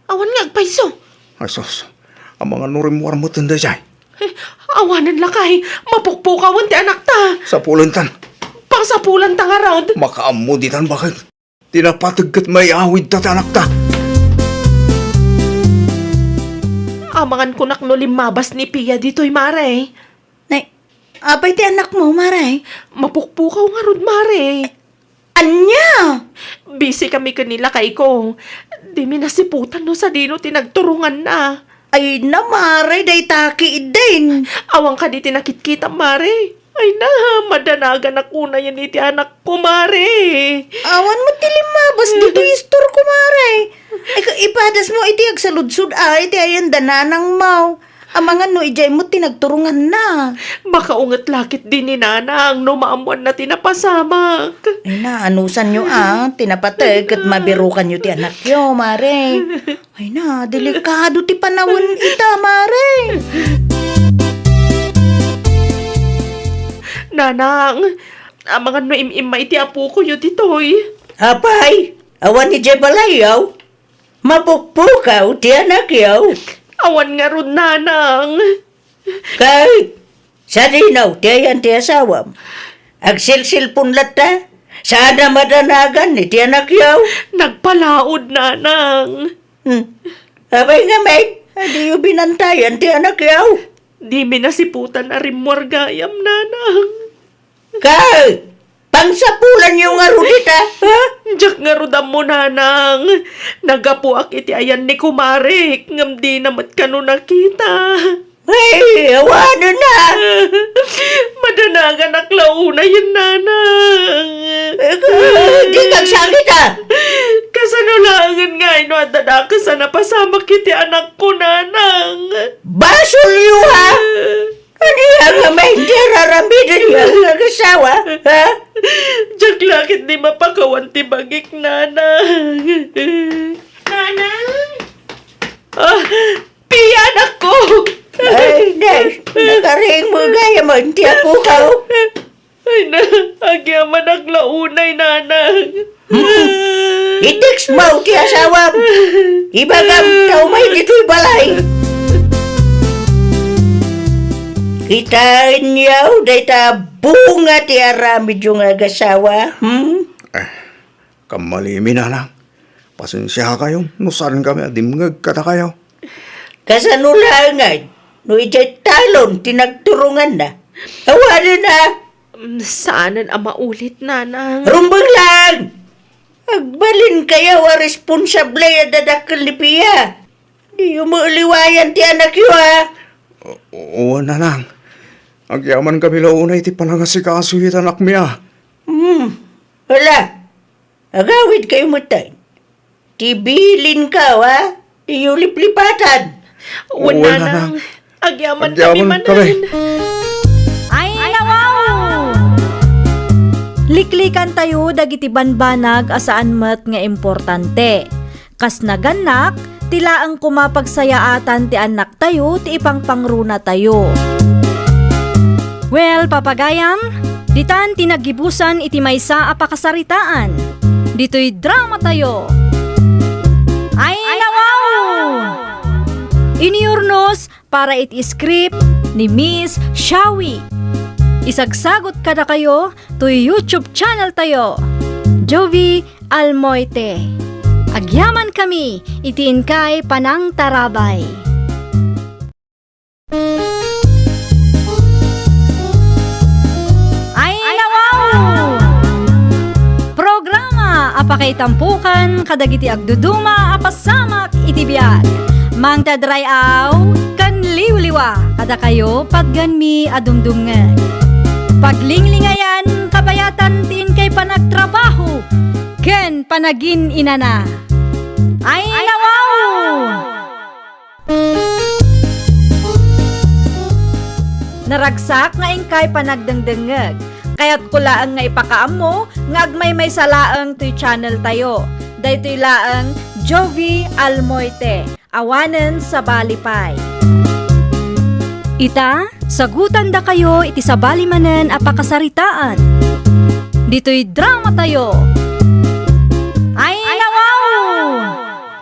Speaker 3: awan nga agpaiso.
Speaker 6: Asos, ang mga nurimwar mo tanda siya.
Speaker 3: Awanan lakay, mapukpukawan ti anak ta.
Speaker 6: Sa pulantan,
Speaker 3: Pangsapulan ta nga raod.
Speaker 6: makaamuditan bakit? Tinapatagkat may awid ta anak ta.
Speaker 3: Amangan kunak no limabas ni Pia dito'y mare.
Speaker 7: Nay, apay ti anak mo, maray.
Speaker 3: Mapukpukaw nga rod mare.
Speaker 7: Anya!
Speaker 3: Busy kami kanila kay ko. Di mi nasiputan no sa dino tinagturungan na.
Speaker 7: Ay na, maray, day taki din.
Speaker 3: Awang ka di tinakitkita mare. Ay na, madanagan ako na yan iti anak ko mare.
Speaker 7: Awan mo ti limabas dito istor ko, maray. Ay, ipadas mo iti agsaludsud ay, iti ayan dananang mau. Amangan no, ijay mo tinagturungan na.
Speaker 3: Baka ungat lakit din ni nanang no maamuan na tinapasamak.
Speaker 7: Ay na, anusan nyo tinapatag at mabirukan nyo ti anak yo, mare. Ay na, delikado ti panawin ita, mare.
Speaker 3: Nanang, amangan no imima iti apo ko yun titoy.
Speaker 7: Apay, awan ni Jay Balayaw. Mapukpukaw ti anak yaw.
Speaker 3: Awan nga ron nanang.
Speaker 7: Kahit, sa dinaw, ti ayan ti asawam. Agsilsilpon lata, sana madanagan ni ti anak yaw.
Speaker 3: Nagpalaod nanang.
Speaker 7: Abay nga, may, di yung binantayan ti anak yaw.
Speaker 3: Di mi nasiputan na rin gayam nanang.
Speaker 7: Kahit, Pangsapulan yung nga rudita, ha?
Speaker 3: Jak nga rudam mo, nanang. Nagapuak iti ayan ni kumarik. Ngam di namat ka no nakita.
Speaker 7: Ay, awano na.
Speaker 3: Madanagan aklauna yun, nanang.
Speaker 7: Di kagsakit, ha?
Speaker 3: Kasanulangan nga ino at dadaka sa napasama kiti anak ko, nanang.
Speaker 7: Basol yu, ha? Ano nga may tiraramidin yung nag-asawa, ha?
Speaker 3: Jak lakit di mapakawan ti bagik, nanang. Nanang? Ah, piyanak ko!
Speaker 7: Ay, Nay, nakaring mo gaya mo, hindi ako ka.
Speaker 3: Ay na, agyaman aglaunay, nanang.
Speaker 7: I-text mo, ti asawa. Ibagam, tao may dito'y balay. Kitain niyaw, day ta bunga ti aramid yung agasawa.
Speaker 6: Kamalimi na lang. Pasensya kayo. Nusaran kami at dimngag kada kayo.
Speaker 7: Kasanulangan, no ijay talon, tinagturungan na. Awanan na,
Speaker 3: Saanan ang maulit, nanang?
Speaker 7: rumbang lang. Agbalin kayo a responsable at dadakal ni Pia. Di umuliwayan ti anak yu, ha?
Speaker 6: Oo na lang. Agyaman kami launay ti panangasikaso anak miya.
Speaker 7: Wala. Agawid kayo mo tayo. Tibilin ka, ha? Di ulip-lipatan.
Speaker 6: Oo,
Speaker 3: Wala,
Speaker 6: nanang.
Speaker 3: nanang. Agyaman kami,
Speaker 6: Agyaman kami.
Speaker 3: manan.
Speaker 1: Ay, nawaw! Liklikan tayo dagiti banbanag asaan met nga importante. Kas naganak, tila ang kumapagsayaatan ti anak tayo ti ipangpangruna tayo. Well, papagayam, ditan tinagibusan iti maysa a pakasaritaan. Dito'y drama tayo. Ay, nawaw! Iniurnos para iti script ni Miss Shawi. Isagsagot kada kayo to YouTube channel tayo, Jovi Almoite. Agyaman kami, itiin kay Panang Tarabay. Ay, nawaw! Programa apakay tampukan kadagiti agduduma apasamak iti biag. Mang tadrayaw kan liwliwa kada kayo pagganmi adumdumngeg. Paglinglingayan kabayatan tiin kay panagtrabaho ken panagin inana. Ay, nawaw! Naragsak nga ingkay panagdengdengeg. Kaya't kulaan nga ipakaam mo nga agmay may salaang to'y channel tayo. Daytoy laang Jovi Almoite. Awanen sa Balipay. Ita, sagutan da kayo iti sabali manen apakasaritaan. Dito'y drama tayo. Ay, nawaw!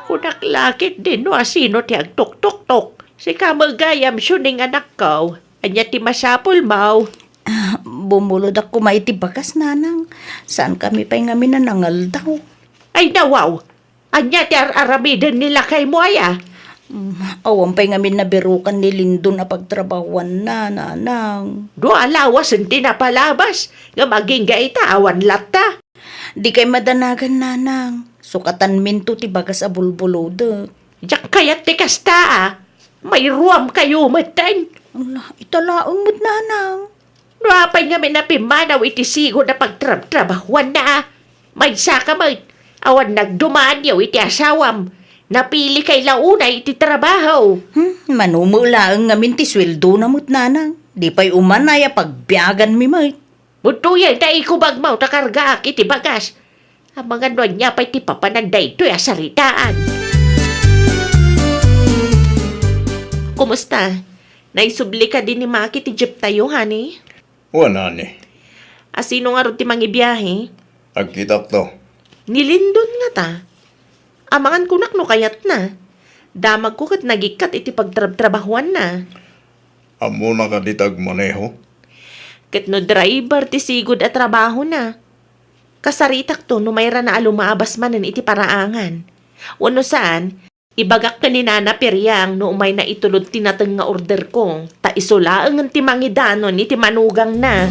Speaker 3: Kunak lakit din no asino ti agtok-tok-tok. Si kamagayam syuning anak ko. Anya ti masapul mau.
Speaker 7: Bumulod ako maiti bakas, nanang. Saan kami pa'y nga minanangal daw?
Speaker 3: Ay nawaw. Anya ti aramidan nila kay mo aya.
Speaker 7: Awang pa'y nga minabirukan ni Lindo na pagtrabawan na, nanang.
Speaker 3: Do alawas ang tinapalabas. Nga maging gaita awan lata.
Speaker 7: Di kay madanagan, nanang. Sukatan minto ti bagas a bulbulod.
Speaker 3: Diyak kayat ti kasta May ruam kayo matan.
Speaker 7: Allah, italaong mo't, nanang.
Speaker 3: No apay nga minapimanaw iti sigo na pagtrabahuan na. May saka mo. Awan nagdumaan yaw iti asawam. Napili kay launa iti trabaho.
Speaker 7: Manumula ang ngamin ti sweldo na mo't, nanang. Di pa'y umanaya pagbiagan mi, may.
Speaker 3: Butuyan na ikubag mo takarga iti bagas. Ang mga nun niya pa'y ti papananday ito'y asaritaan. Kumusta? Naisubli ka din ni Maki ti jeep tayo, honey?
Speaker 6: Wala ni.
Speaker 3: Asino nga ron ti mangibiyahe?
Speaker 6: Agkitak to.
Speaker 3: Nilindon nga ta. Amangan kunak no kayat na. Damag ko kat nagikat iti pagtrabahuan na.
Speaker 6: Amo na kaditag maneho.
Speaker 3: Kat no driver ti sigod at trabaho na. Kasaritak to no mayra na alumaabas manen iti paraangan. Wano saan, ibagak ka ni Nana Periang no umay na itulod tinateng nga order ko. Ta isulaang ti mangidanon iti manugang na.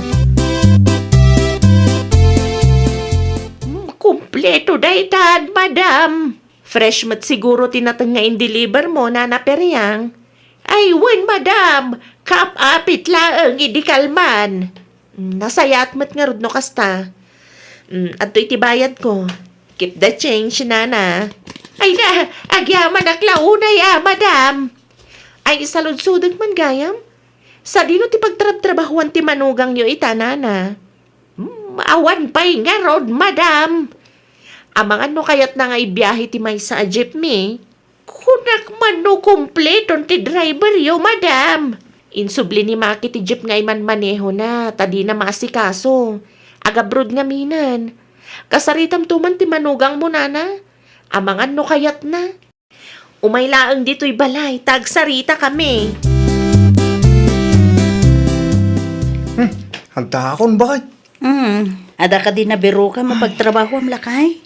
Speaker 3: kumpleto daytan, madam. Fresh mat siguro tinatang nga in-deliver mo, Nana Periang. Ay, wen, madam. Kaap-apit laang idikalman. Nasayat mat nga rod no kasta. At itibayad ko. Keep the change, Nana. Ay na, agyaman aklaunay madam. Ay, saludsudag man gayam. Sa dino ti pagtrab-trabahuan ti manugang nyo ita, Nana. Awan pa'y nga rod, madam. Amang ano kayat na nga ibiyahe ti may sa jeepney? Kunak man no kompleton ti driver yo, madam. Insubli ni Maki ti jeep nga iman maneho na, tadi na maasikaso. Agabrod nga minan. Kasaritam tuman ti manugang mo, Nana. Amang ano kayat na? Umaylaang dito'y balay, tagsarita kami.
Speaker 6: Hagtakon ba kay?
Speaker 7: Ada ka din na biro ka mapagtrabaho am lakay.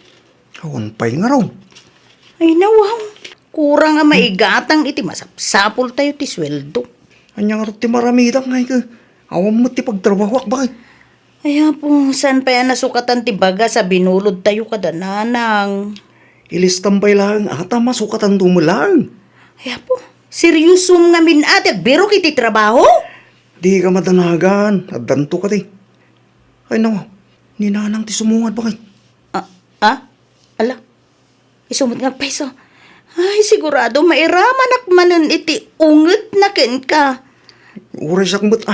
Speaker 6: Awan pa'y nga raw.
Speaker 7: Ay nawaw. Kurang nga maigatang iti masapsapol tayo ti sweldo.
Speaker 6: Anyang rin ti maramidak ngay ka. Awan mo ti pagtrabaho ba kay?
Speaker 7: Ay po, saan pa yan nasukatan ti baga sa binulod tayo kada nanang.
Speaker 6: Ilistambay lang ata masukatan tumulang.
Speaker 7: Ay po, seryosum nga minatag biro kiti trabaho?
Speaker 6: Di ka madanagan. At danto ka ti. Ay nawa, ninanang ti sumungan ba kay?
Speaker 7: Ala, isumot nga peso. Ay, sigurado mairaman akmanan iti unget na ken ka.
Speaker 6: Uray siya kumbat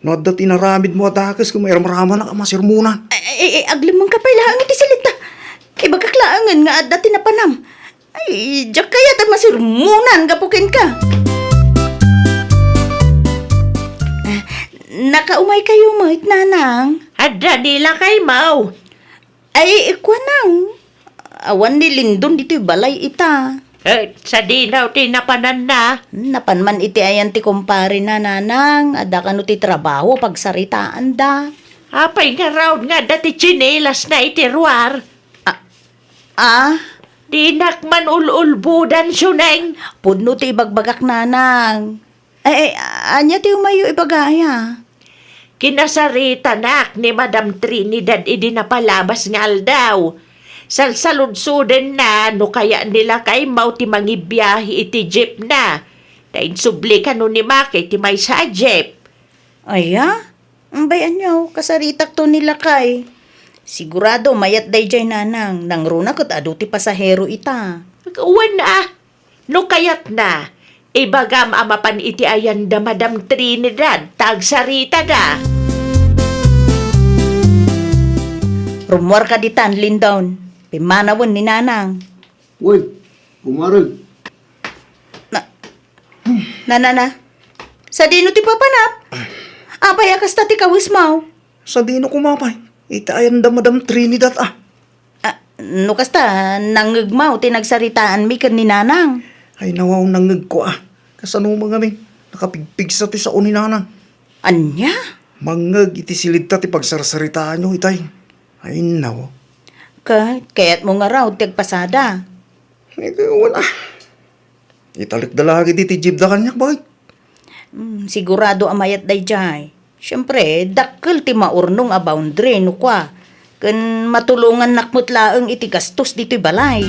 Speaker 6: Noda tinaramid mo at akas kung mayroong rama na kamasirmunan.
Speaker 7: Aglimang ka lang iti silita. Ibagkaklaangan nga at dati na panam. Ay, diyak kaya at masirmunan kapukin ka. Nakaumay kayo mo, nanang.
Speaker 3: Ada nila kay Mau.
Speaker 7: Ay, ikwa nang. Awan ni Lindon dito'y balay ita.
Speaker 3: Sa dinaw tinapanan na.
Speaker 7: Napanman iti ayan ti kumpare na nanang. Ada ka no ti trabaho pagsaritaan da.
Speaker 3: Apay nga raw nga dati chinelas na itiruar. Di nakman ululbudan suneng.
Speaker 7: Pudno ti ibagbagak nanang. Anya ti umayo ibagaya.
Speaker 3: Kinasarita nak ni Madam Trinidad idi napalabas nga aldaw. Salsaludsudan na no kaya nila kay Mau ti mangibiyahe iti jeep na. Dain subli ka no ni Maki ti may sa jeep.
Speaker 7: Aya? Bayan nyo, kasaritak to nila kay. Sigurado mayat day jay nanang. Nang runa kat adu ti pasahero ita.
Speaker 3: Uwan na. No kayat na. Ibagam amapan iti ayan da Madam Trinidad. Tagsarita da.
Speaker 7: Rumwar ka ditan, Lindon. Pimanawan ni nanang.
Speaker 6: Uy, pumarag.
Speaker 7: Na. Sa dino ti papanap? Apay akas ta ti kawis mau.
Speaker 6: Sa dino kumapay. Itayan da Madam Trinidad
Speaker 7: No kasta, nangagmaw ti nagsaritaan mi kan ni nanang.
Speaker 6: Ay nawaw nangag ko Kasano mga min. Nakapigpig sa ti sa ni nanang.
Speaker 7: Anya?
Speaker 6: Mangag iti silid ta ti pagsarsaritaan nyo itay. Ay nawaw.
Speaker 7: Kaya't mo nga raw tagpasada.
Speaker 6: Ay wala. Italik dalagi ti jeep da kanyak bakit?
Speaker 7: Sigurado amayat day jay. Siyempre, dakkel ti maurnong a boundary no kwa. Kan matulungan nakmut laeng iti gastos dito'y balay.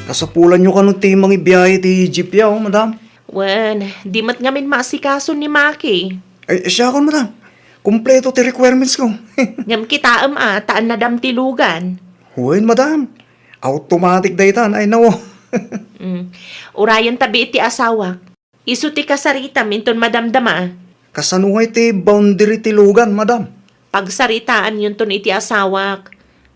Speaker 6: Kasapulan nyo kanong timang ibiyahe ti jeep yaw, madam.
Speaker 3: Wan, di mat ngamin masikaso ni Maki.
Speaker 6: Ay, siya kon, madam. Kumpleto ti requirements ko.
Speaker 3: Ngam kita taan na damtilugan.
Speaker 6: Huwin, madam. Automatic daytan. Ay, nawo.
Speaker 3: Urayan tabi iti asawak. Isu ti kasarita minton madamdama.
Speaker 6: Kasanungay ti boundary ti lugan, madam.
Speaker 3: Pagsaritaan yun ton iti asawak.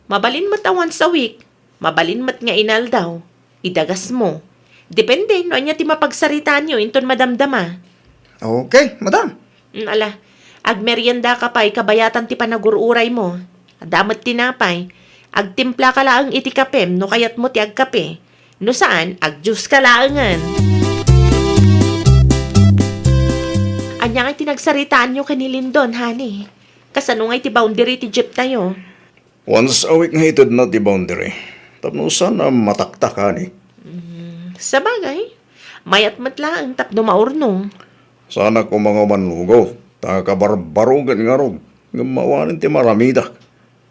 Speaker 3: Mabalin mat a once a week. Mabalin mat nga inal daw. Idagas mo. Depende no anya ti mapagsaritaan nyo inton madamdama.
Speaker 6: Okay, madam.
Speaker 3: Ala, agmeryenda ka pa'y kabayatan ti panagururay mo. Adamat tinapay. Agtimpla ka laang iti kapem no kayat mo ti agkape. No saan, agjus ka laangan. Anya nga tinagsaritaan nyo kanilindon, honey. Kasano nga iti boundary ti jeep tayo.
Speaker 6: Once a week nga itod na ti boundary. Tapno sana mataktakan eh.
Speaker 3: Sa bagay, mayat matlaang tapno maurnong.
Speaker 6: Sana ko mga manlugaw. Takakabarbarugan nga ron. Ngamawanin ti maramidak.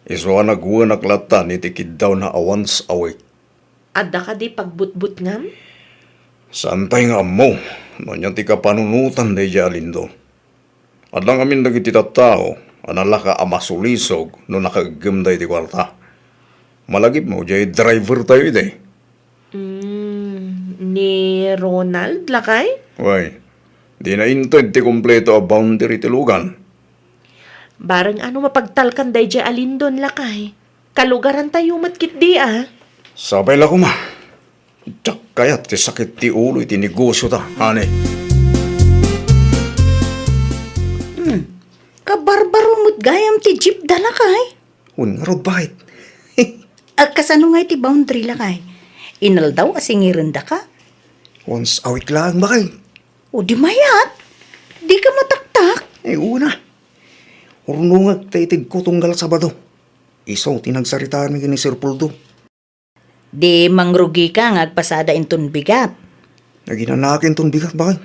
Speaker 6: Iso nagwanak latan iti kiddaw na once a week.
Speaker 3: Adda ka di pagbutbut ngam?
Speaker 6: Santay nga mo, no niya ti kapanunutan day Alindo. At lang amin dagiti tattao, anala ka amasulisog no nakagagam day ti kwarta. Malagip mo, jay driver tayo iti.
Speaker 3: Ni Ronald lakay?
Speaker 6: Way, di na inted ti kompleto a boundary ti lugan.
Speaker 3: Barang ano mapagtalkan day di Alindon lakay. Kalugaran tayo matkit di
Speaker 6: Sabay la ko ma. Tsak kayat ti sakit ti ulo iti negosyo ta, ane.
Speaker 7: Kabarbaro mo't gayam ti jeep dala kay.
Speaker 6: Un nga rod bakit?
Speaker 7: Kasano nga iti boundary la kay? Inal daw asingiran da ka?
Speaker 6: Once a week lang bakit?
Speaker 7: O di mayat. Di ka mataktak.
Speaker 6: Una. Urunungag tayo ko tunggal Sabado. Isaw, tinagsaritaan mi ni Sir Puldo.
Speaker 7: Di mangrugi ka nga agpasada inton bigat.
Speaker 6: Naginanakin ton bigat bakit?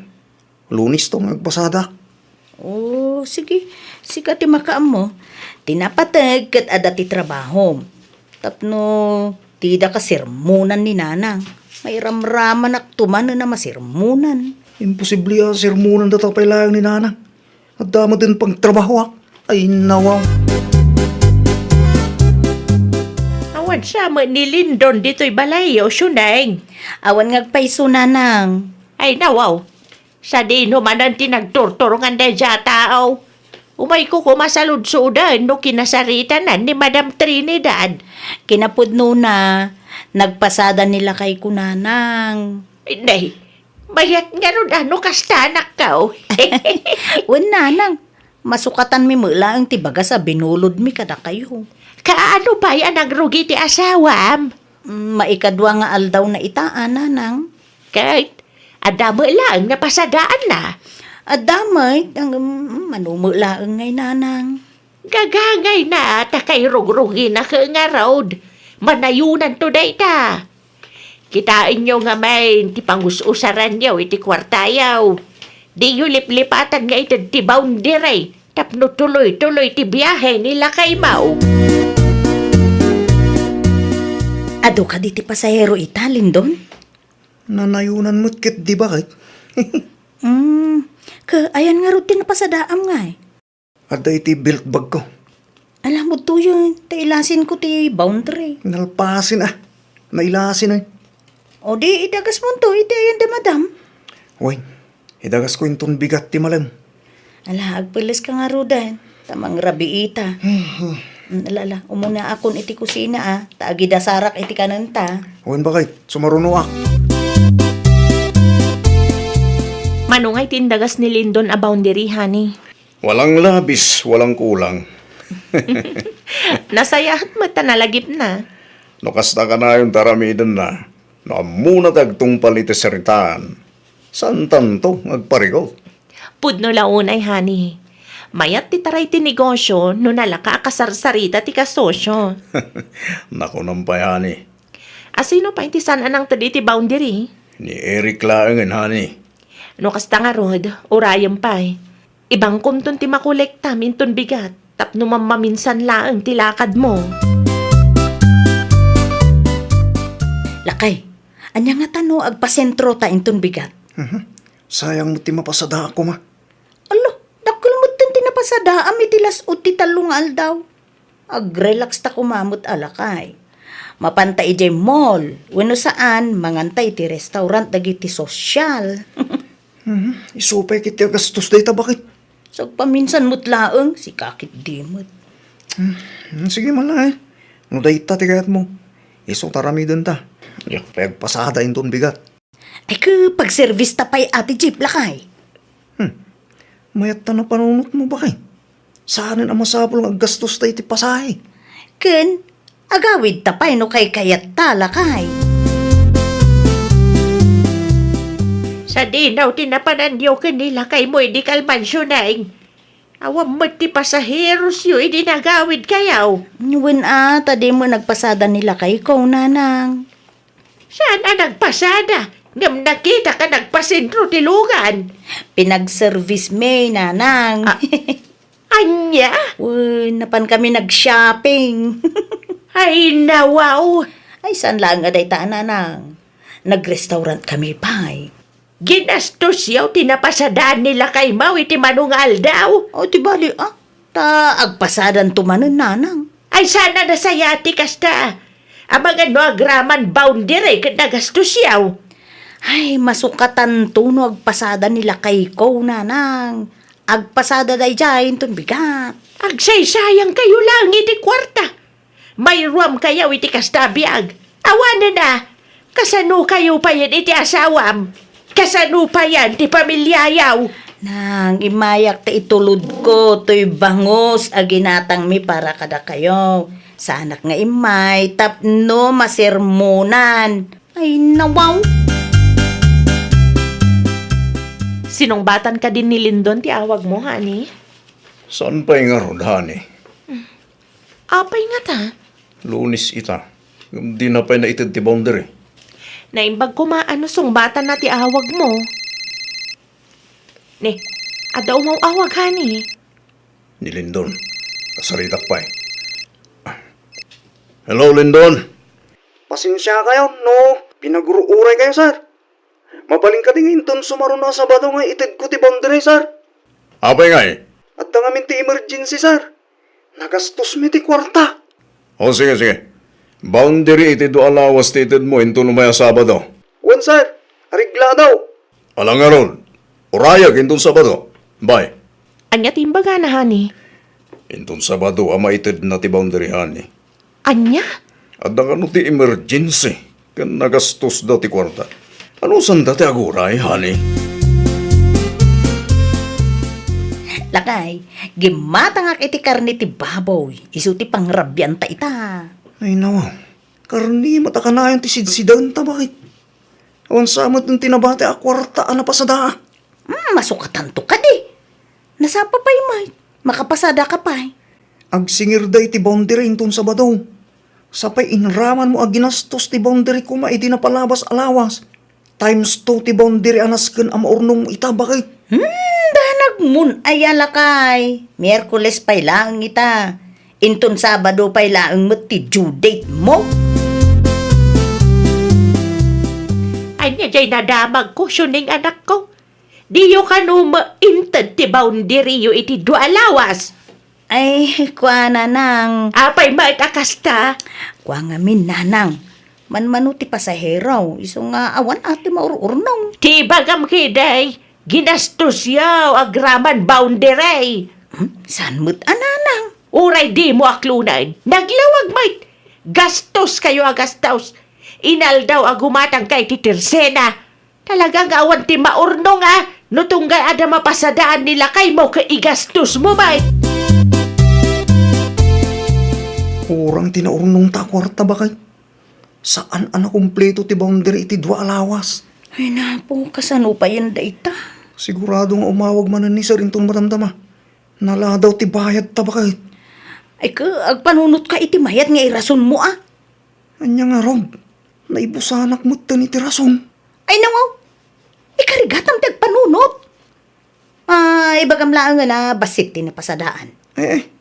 Speaker 6: Lunis tong agpasada.
Speaker 7: Oh, sige. Sika ti makaam mo. Tinapatag kat ada ti trabaho. Tapno, tida ka sirmunan ni nanang. May ramraman aktuman na masirmunan.
Speaker 6: Imposible sermonan dataw pa ilang ni Nana. At dama din pang trabaho ay nawaw.
Speaker 3: Awan siya mo ni Lindon dito'y balayo, syuneng.
Speaker 7: Awan ngagpaiso nanang.
Speaker 3: Ay nawaw. Sa dino man ang tinagturturungan na dya tao. Umay ko kumasalud-sudan no kinasaritanan ni Madam Trinidad.
Speaker 7: Kinapudno na, nagpasada nila kay kunanang.
Speaker 3: Hindi. Bayat nga ron ano kastanak ka
Speaker 7: Wen nanang, masukatan mi mula ang tibaga sa binulod mi kada kayo.
Speaker 3: Kaano ba yan ang rugi ti asawam?
Speaker 7: Maikadwa nga aldaw na itaan nanang.
Speaker 3: Kahit adamo lang napasadaan na.
Speaker 7: Adamay, ang manumulaang ngay nanang.
Speaker 3: Gagangay na takay rugrugi na ka nga road. Manayunan to data. Kitain nyo nga may ti pangususaran nyo iti kwartayaw. Di nyo liplipatan nga iti ti boundary. Tapno tuloy-tuloy ti biyahe nila kay Mau.
Speaker 7: Ado ka di ti pasahero italin doon?
Speaker 6: Nanayunan mo't kit di bakit?
Speaker 7: Ayan nga rin tinapasadaam nga eh.
Speaker 6: At iti belt bag ko.
Speaker 7: Alam mo to yun, tailasin ko ti boundary.
Speaker 6: Nalpasin Nailasin
Speaker 7: O di, idagas mo to, iti ayan da madam.
Speaker 6: Uy, idagas ko yung ton bigat ti malam.
Speaker 7: Ala, agpilis ka nga rudan. Tamang rabiita. Alala, umuna akon iti kusina Taagida sarak iti kananta.
Speaker 6: Uy, bakit? Sumaruno
Speaker 3: Manungay tindagas ni Lindon a boundary, honey.
Speaker 6: Walang labis, walang kulang.
Speaker 3: Nasayahat mo tanalagip na.
Speaker 6: No kasta ka na yung taramidan na. No muna tagtong palite saritaan. San tanto agparigot?
Speaker 3: Pudno launay, honey. Mayat ti taray ti negosyo no nalaka kasarsarita ti kasosyo.
Speaker 6: Naku nampayani.
Speaker 3: Asino pa iti sanan ang tadi ti boundary?
Speaker 6: Ni Eric laangan hani.
Speaker 3: No kasta nga rod, urayam pa Ibang kumton ti makolekta minton bigat. Tapno mamaminsan laang ti lakad mo.
Speaker 7: Lakay, anya nga tano agpasentro ta inton bigat.
Speaker 6: Sayang mo ti mapasada ako ma.
Speaker 7: Alo, dakol mo tin tinapasada iti lasot ti talungal daw. Ag-relax ta kumamot alakay. Mapanta ijay mall, wano saan, mangantay ti restaurant dagiti sosyal.
Speaker 6: Isupay kiti gastos day ta bakit?
Speaker 7: So paminsan mo't laeng, si kakit dimot.
Speaker 6: Sige mala No day ta tigayat mo. Iso taramidan ta. Pagpasada yung ton bigat.
Speaker 7: Ay pag-service ta pa'y ati jeep lakay.
Speaker 6: Mayat ta na panunot mo bakit? Saan ang masapol ang gastos tayo ti pasahe?
Speaker 7: Ken, agawid ta pa'y no kay kayat ta lakay.
Speaker 3: Sa dinaw tinapananyo kanila kay mo di kalmansyonaing. Awam mo ti pasaheros yu idinagawid kayaw.
Speaker 7: Wen tadi mo nagpasada nila kay ikaw nanang.
Speaker 3: Saan ang nagpasada? Ngam nakita ka nagpasentro ti lugan.
Speaker 7: Pinag-service may nanang.
Speaker 3: Anya?
Speaker 7: Uy, napan kami nag-shopping.
Speaker 3: Ay, nawaw.
Speaker 7: Ay, saan lang aday ta, nanang? Nag-restaurant kami, pay.
Speaker 3: Ginastos yaw, tinapasadaan nila kay Mau, iti manungal daw.
Speaker 7: O, di bali, ta agpasadan tumanon, nanang.
Speaker 3: Ay, sana nasayati kasta. Amang ano, agraman boundary, kat nagastos yaw.
Speaker 7: Ay, masukatan to no agpasada nila kay ko, nanang. Agpasada day dyan, ton bigat.
Speaker 3: Agsaysayang kayo lang, iti kwarta. May ruam kayaw, iti kastabiag. Awanan na. Kasano kayo pa yan, iti asawam. Kasano pa yan, ti pamilyayaw.
Speaker 7: Nang imayak ta itulod ko, to'y bangos aginatang mi para kada kayo. Sa anak nga imay, tapno masermonan. Ay, nawaw.
Speaker 3: Sinungbatan ka din ni Lindon, ti awag mo, honey?
Speaker 6: Saan pa'y nga ron, honey?
Speaker 3: Apay nga ta.
Speaker 6: Lunis ita. Di na pa'y naitid ti boundary.
Speaker 3: Naimbag ko maano sungbatan na ti awag mo. Ne, adaw mo awag, honey.
Speaker 6: Ni Lindon. Kasaritak pa'y. Hello, Lindon.
Speaker 8: Pasensya kayo, no? Pinaguruuray kayo, sir. Mabaling ka ding inton sumaro na sa bato nga itid ko ti boundary, sir.
Speaker 6: Apay nga eh.
Speaker 8: At tangamin ti emergency, sir. Nagastos mi ti kwarta.
Speaker 6: O sige, sige. Boundary iti do alawas ti itid mo into lumaya Sabado.
Speaker 8: Wan, sir. Arigla daw.
Speaker 6: Alang nga ron. Urayag into Sabado. Bye.
Speaker 3: Anya timbaga na, honey.
Speaker 6: Into Sabado ama itid na ti boundary, honey.
Speaker 3: Anya?
Speaker 6: At ano ti emergency. Kan nagastos daw ti kwarta. Ano saan dati aguray, honey?
Speaker 7: Lakay, gimatangak iti karni ti baboy. Isu ti pangrabyan ta ita.
Speaker 8: Ay, nawa. Karni, matakanayan ti sidsidan ta, bakit? Awan samot ng tinabate a kwarta na pasada.
Speaker 7: Masukatan to ka di. Nasapa pa'y may. Makapasada ka pa'y.
Speaker 8: Agsingir da iti boundary inton sa bato. Sapay inraman mo aginastos ti boundary kuma iti napalabas alawas. Times 2 ti boundary anasken ama urnong ita, bakit?
Speaker 7: Danag mun ayala kay. Miyerkules pa'y lang ita. Inton Sabado pa'y lang mo ti due date mo.
Speaker 3: Anya jay nadamag ko, syuning anak ko. Diyo ka no maintad ti boundary yo iti dualawas.
Speaker 7: Ay, kwa nanang.
Speaker 3: Apay maikakasta.
Speaker 7: Kwa nga min nanang. Manmano ti pasahero. Iso nga awan ati maururnong.
Speaker 3: Ti bagam kiday, ginastos yaw agraman boundary.
Speaker 7: Saan mo't ananang?
Speaker 3: Uray di mo aklunan. Naglawag mait. Gastos kayo agastos. Inal daw agumatang kay ti Tersena. Talagang awan ti maurnong no tunggay ada mapasadaan nila kay mo kaigastos mo mait.
Speaker 8: Kurang tinaurnong ta kwarta, bakit? Saan kumpleto ti boundary iti dua alawas?
Speaker 7: Ay napo, kasano pa yan da ita?
Speaker 8: Sigurado nga umawag man ni sir intong matamtama. Nala daw ti bayad ta, bakit?
Speaker 7: Ay agpanunot ka iti mayat nga irason mo
Speaker 8: Anya nga, Rob. Naibusanak mo ta ni ti rason.
Speaker 7: Ay nawaw, ikarigatam ti agpanunot. Ay bagam lang nga na basit ti napasadaan.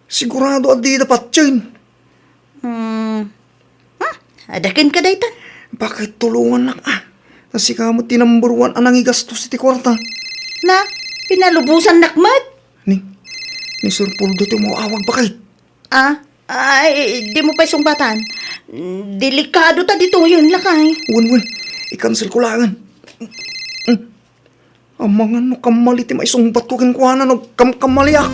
Speaker 8: Sigurado adi dapat yun.
Speaker 7: Adakin ka daytan.
Speaker 8: Bakit tulungan nak Kasi kamot ti number 1 anang igastos iti kwarta.
Speaker 7: Na, pinalubusan nakmat.
Speaker 8: Ni Sir Puldo ti mo awag, bakit?
Speaker 7: Ay, di mo pa sumbatan. Delikado ta dito yun lakay.
Speaker 8: Wan, i-cancel ko langan. Amangan no kamali ti maisungbat ko kinkwanan no kamaliak.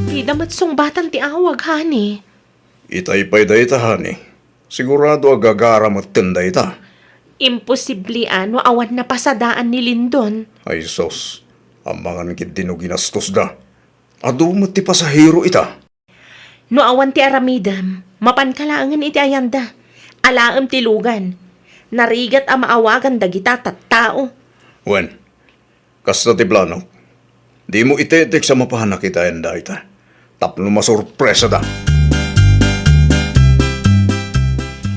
Speaker 3: Di damat sungbatan ti awag, honey.
Speaker 6: Itay pa'y da ita, honey. Sigurado agagara mo tinda ita.
Speaker 3: Imposible awan na pasadaan ni Lindon.
Speaker 6: Ay sos, amangan kit din no ginastos da. Ado mo ti pasahero ita.
Speaker 3: No awan ti aramidam, mapankalangan iti ayanda. Alaam ti lugan. Narigat ang maawagan dagita tattao.
Speaker 6: Wen, kasta ti plano. Di mo itetek sa mapahanak ita yanda ita. Tapno masurpresa da.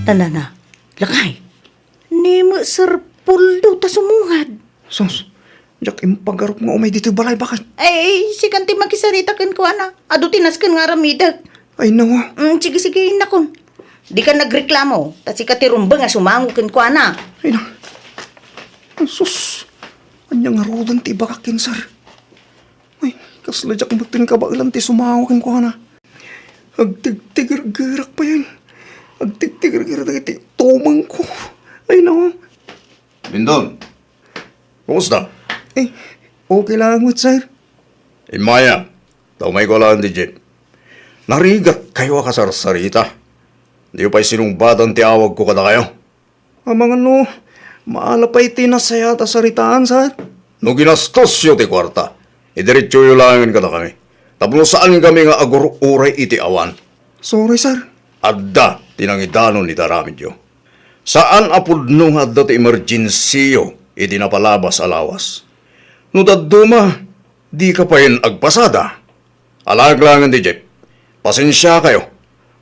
Speaker 7: Tanana, lakay. Ni mo Sir Puldo ta sumungad.
Speaker 8: Sos, Jak impagarap nga umay dito balay bakit?
Speaker 7: Ay, si kanti makisarita kan ko ana. Ado tinas kan nga ramidag.
Speaker 8: Ay nawa.
Speaker 7: Sige, sige, nakon. Di ka nagreklamo. Ta si kati rumba nga sumango kan ko ana.
Speaker 8: Ay na. Sus. Anya nga rodan ti bakakin sir. Ay, kasla jak magtin ka ba ilan ti sumawakin ko na. Agtig-tigir-girak pa yan. Agtig-tigir-girak ti tumang ko. Ay nawa.
Speaker 6: Lindon, kumusta?
Speaker 8: Eh, okay lang mo sir.
Speaker 6: Imaya, taumay ko lang di Jeep. Narigat kayo kasarsarita. Di pa sinumbatan ti awag ko kada kayo.
Speaker 8: Amang ano, maalapay tinasayata sa ritaan sir.
Speaker 6: No ginastos yo ti kwarta. Idiretso yo langin kada kami. Tapno saan kami nga agur uray iti awan.
Speaker 8: Sorry sir.
Speaker 6: Adda, tinangidanon ni taramid yo. Saan apod nung adda ti emergency yo, iti napalabas alawas. No dadduma, di ka pa yun agpasada. Alaglangan di Jeep. Pasensya kayo.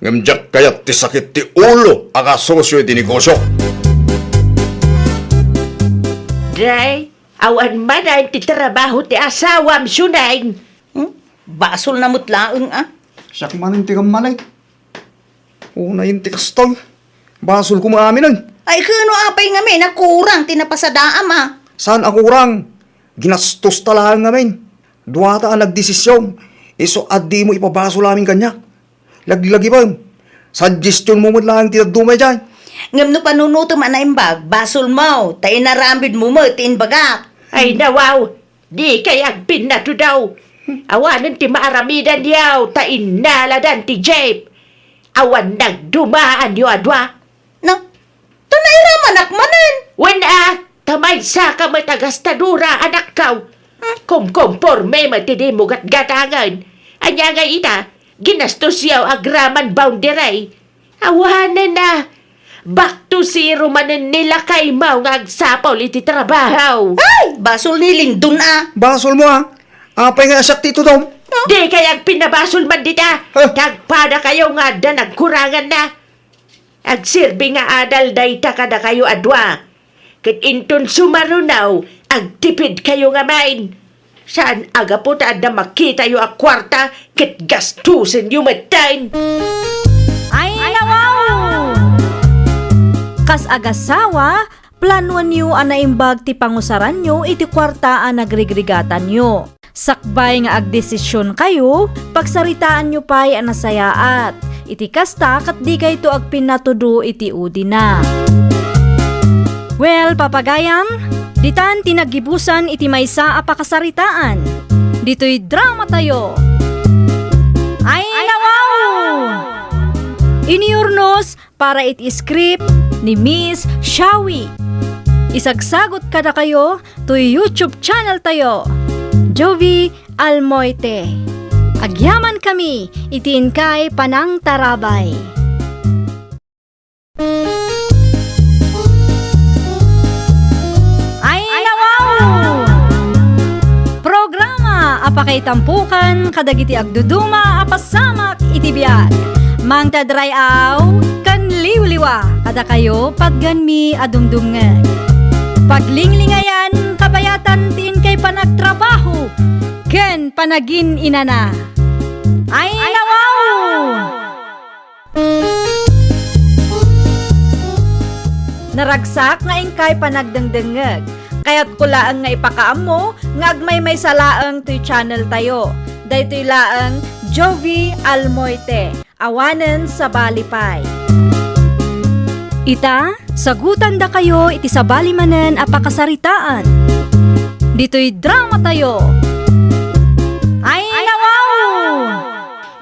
Speaker 6: Ngamjak kayat ti sakit ti ulo akasosyo iti negosyo.
Speaker 3: Day, awan man ang titrabaho ti asawam sunay.
Speaker 7: Basol na mutlaang
Speaker 8: Siyak manin ti kamalay. Una yung tikastoy. Basol ko maamin
Speaker 7: Ay, kano apay nga may nakurang tinapasadaam
Speaker 8: Saan ako kurang? Ginastos talaga ngamin. Duwata ang nagdesisyon. Iso addi mo ipabasol namin kanya. Laglagi ba? Suggestion mo mo lang tinadumay dyan.
Speaker 7: Ngam no panunuto man na imbag, basol mo, tayo narambid mo mo, tinbagak.
Speaker 3: Ay nawaw, di kayag pinato daw. Awanan ti maaramidan yaw, ta inaladan ti Jeep. Awan nagdumaan yo adwa.
Speaker 7: No, tunairaman akmanan.
Speaker 3: Wala, tamay sa ka matagastadura anak kaw. Kumporme matidi mo gatgatangan. Anya nga ita, ginastos yaw agraman boundary. Awanan na. Back to zero manen nila kay mau nga agsapol iti trabaho.
Speaker 7: Ay, basol ni Lindon
Speaker 8: Basol mo ha. Apay nga asak tito daw.
Speaker 3: Di kayag pinabasol man dita.
Speaker 8: Huh?
Speaker 3: Tagpada kayo nga da nagkurangan na. Agsirbi nga adal dayta kada kayo adwa. Kat inton sumarunaw, agtipid kayo nga main. Saan aga po ta da makita yo a kwarta, kat gastusin yo matain.
Speaker 1: Ay, nawaw! Kas agasawa, planuan nyo ang naimbag ti pangusaran nyo iti kwarta ang nagrigregatan nyo. Sakbay nga agdesisyon kayo, pagsaritaan nyo pa'y ang nasayaat. Iti kasta kat di kayo to agpinatudo iti udi na. Well, papagayam, ditan tinagibusan iti maysa a pakasaritaan. Dito'y drama tayo. Ay, nawaw! Iniurnos para iti script ni Miss Shawi. Isagsagot kada kayo to YouTube channel tayo, Jovi Almoite. Agyaman kami, itiin kay Panang Tarabay. Ay, nawaw! Programa apakay tampukan kadagiti agduduma apasamak iti biag. Mang tadray aw kan liwliwa kada kayo pagganmi adumdumngeg. Paglinglingayan kabayatan tin kay panagtrabaho ken panagin inana. Ay, nawaw! Naragsak nga ingkay panagdengdengeg. Kaya't kulaang nga ipakaam mo nga agmay may salaang to'y channel tayo. Daytoy laang Jovi Almoite. Awanen sa Balipay. Ita, sagutan da kayo iti sabali manen a pakasaritaan. Dito'y drama tayo. Ay, nawaw!